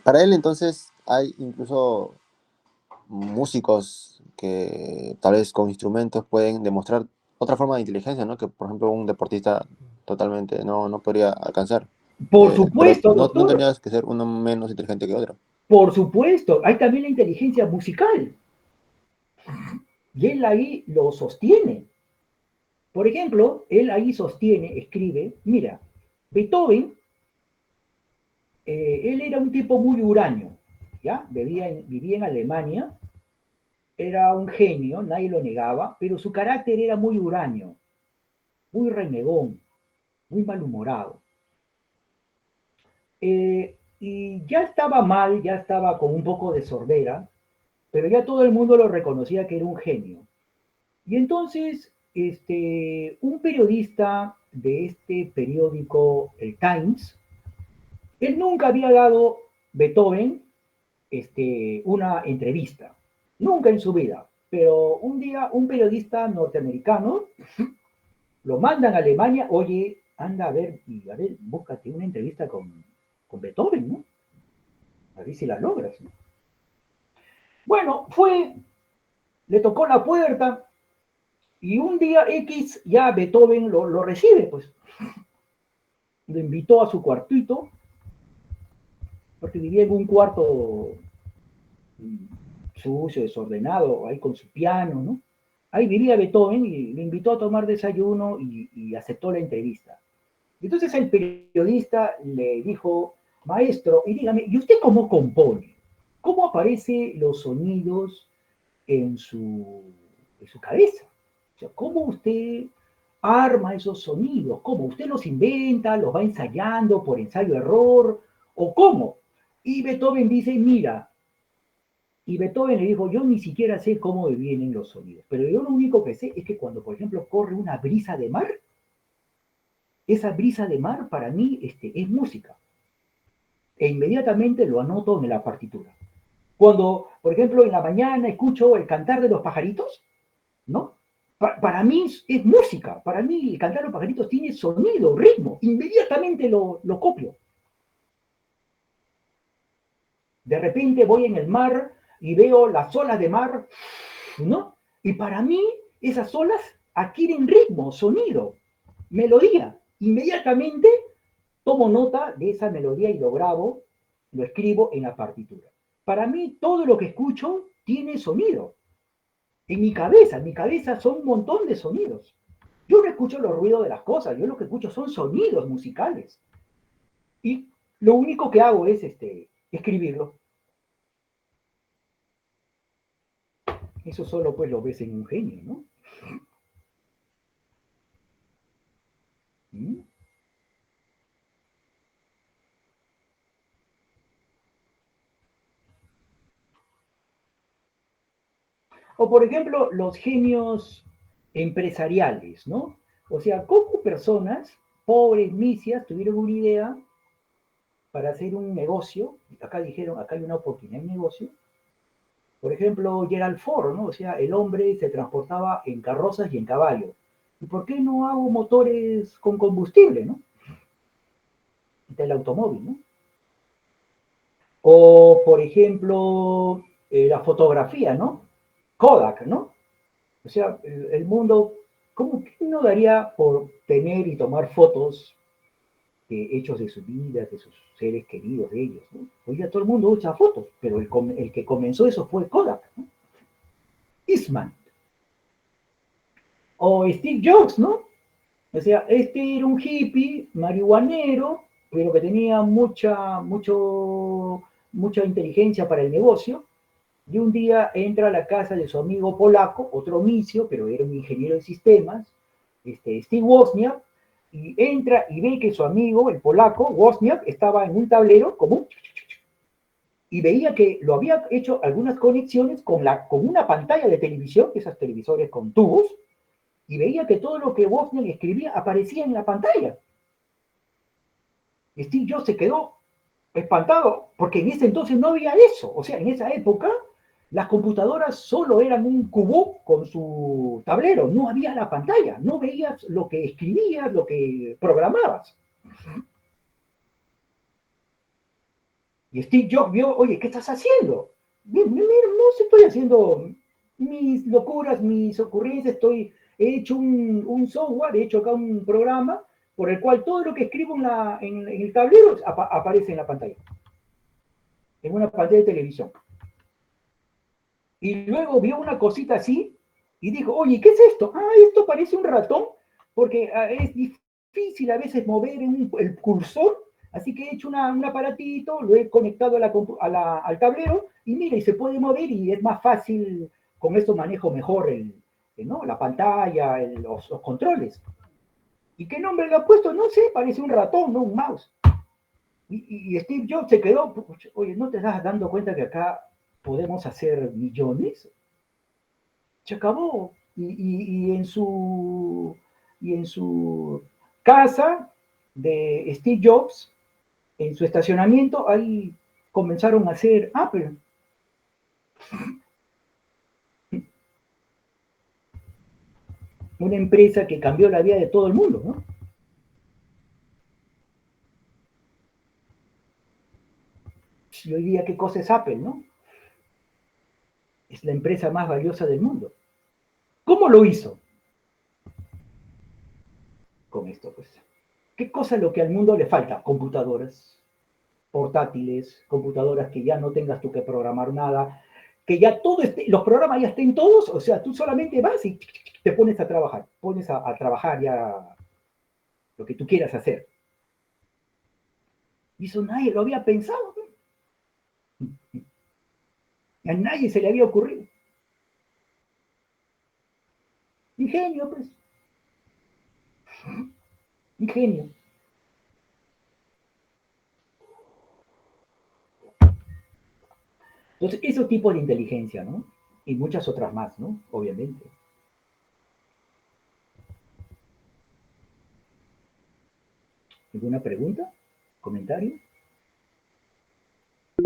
para él entonces hay incluso músicos que tal vez con instrumentos pueden demostrar otra forma de inteligencia, ¿no? Que por ejemplo un deportista totalmente no podría alcanzar. Por Pero supuesto, no doctor. tendrías que ser uno menos inteligente que otro. Por supuesto. Hay también la inteligencia musical. Y él ahí lo sostiene. Por ejemplo, él ahí sostiene, escribe, mira, Beethoven, él era un tipo muy huraño, ¿ya? Vivía en Alemania era un genio, nadie lo negaba, pero su carácter era muy huraño, muy renegón, muy malhumorado. Y ya estaba mal, ya estaba con un poco de sordera, pero ya todo el mundo lo reconocía que era un genio. Y entonces, un periodista de este periódico, el Times, él nunca había dado Beethoven una entrevista, nunca en su vida. Pero un día un periodista norteamericano lo mandan a Alemania, oye, anda a ver, búscate una entrevista con Beethoven, ¿no? A ver si la logras, ¿no? Bueno, fue, le tocó la puerta y un día X ya Beethoven lo recibe, pues. Lo invitó a su cuartito, porque vivía en un cuarto sucio, desordenado, ahí con su piano, ¿no? Ahí vivía Beethoven y le invitó a tomar desayuno y aceptó la entrevista. Entonces el periodista le dijo, maestro, y dígame, ¿y usted cómo compone? ¿Cómo aparecen los sonidos en su cabeza? O sea, ¿cómo usted arma esos sonidos? ¿Cómo? ¿Usted los inventa, los va ensayando por ensayo-error? ¿O cómo? Y Beethoven dice, mira, y Beethoven le dijo, yo ni siquiera sé cómo me vienen los sonidos, pero yo lo único que sé es que cuando, por ejemplo, corre una brisa de mar, esa brisa de mar para mí es música. E inmediatamente lo anoto en la partitura. Cuando, por ejemplo, en la mañana escucho el cantar de los pajaritos, ¿no? Para mí es música, para mí el cantar de los pajaritos tiene sonido, ritmo, inmediatamente lo copio. De repente voy en el mar y veo las olas de mar, ¿no? Y para mí esas olas adquieren ritmo, sonido, melodía. Inmediatamente tomo nota de esa melodía y lo grabo, lo escribo en la partitura. Para mí todo lo que escucho tiene sonido. En mi cabeza son un montón de sonidos. Yo no escucho los ruidos de las cosas, yo lo que escucho son sonidos musicales. Y lo único que hago es escribirlo. Eso solo pues lo ves en un genio, ¿no? ¿Mm? O por ejemplo, los genios empresariales, ¿no? O sea, ¿cómo personas pobres, misias, tuvieron una idea para hacer un negocio? Acá dijeron, acá hay una oportunidad de negocio. Por ejemplo, Gerald Ford, ¿no? O sea, el hombre se transportaba en carrozas y en caballo. ¿Y por qué no hago motores con combustible, no? Del automóvil, ¿no? O, por ejemplo, la fotografía, ¿no? Kodak, ¿no? O sea, el mundo, ¿cómo quién no daría por tener y tomar fotos de hechos de sus vidas, de sus seres queridos, de ellos, ¿no? Hoy ya todo el mundo usa fotos, pero el que comenzó eso fue Kodak, ¿no? Eastman. O Steve Jobs, ¿no? O sea, era un hippie marihuanero, pero que tenía mucha inteligencia para el negocio, y un día entra a la casa de su amigo polaco, otro misio, pero era un ingeniero de sistemas, Steve Wozniak, y entra y ve que su amigo, el polaco, Wozniak, estaba en un tablero común y veía que lo había hecho algunas conexiones con una pantalla de televisión, esas televisores con tubos, y veía que todo lo que Wozniak escribía aparecía en la pantalla. Steve Jobs se quedó espantado, porque en ese entonces no había eso. O sea, en esa época las computadoras solo eran un cubo con su tablero, no había la pantalla, no veías lo que escribías, lo que programabas. Y Steve Jobs vio, oye, ¿qué estás haciendo? Mira, no estoy haciendo mis locuras, mis ocurrencias, he hecho un software, he hecho acá un programa por el cual todo lo que escribo en el tablero aparece en la pantalla, en una pantalla de televisión. Y luego vio una cosita así y dijo, oye, ¿qué es esto? Ah, esto parece un ratón, porque es difícil a veces mover el cursor, así que he hecho un aparatito, lo he conectado al tablero y mira, y se puede mover y es más fácil con esto manejo mejor ¿no? La pantalla, los controles. ¿Y qué nombre le ha puesto? No sé, parece un ratón, no un mouse. Y Steve Jobs se quedó, oye, ¿no te estás dando cuenta que acá podemos hacer millones? Se acabó. Y en su casa de Steve Jobs, en su estacionamiento, ahí comenzaron a hacer Apple. Una empresa que cambió la vida de todo el mundo, ¿no? Y hoy día, ¿qué cosa es Apple, no? Es la empresa más valiosa del mundo. ¿Cómo lo hizo? Con esto, pues. ¿Qué cosa es lo que al mundo le falta? Computadoras, portátiles, computadoras que ya no tengas tú que programar nada, que ya todo esté, los programas ya estén todos, o sea, tú solamente vas y te pones a trabajar, pones a trabajar ya lo que tú quieras hacer. Y eso nadie lo había pensado, ¿no? A nadie se le había ocurrido. Ingenio, pues, ingenio. Entonces, esos tipos de inteligencia, ¿no? Y muchas otras más, ¿no? Obviamente. ¿Alguna pregunta? ¿Comentario?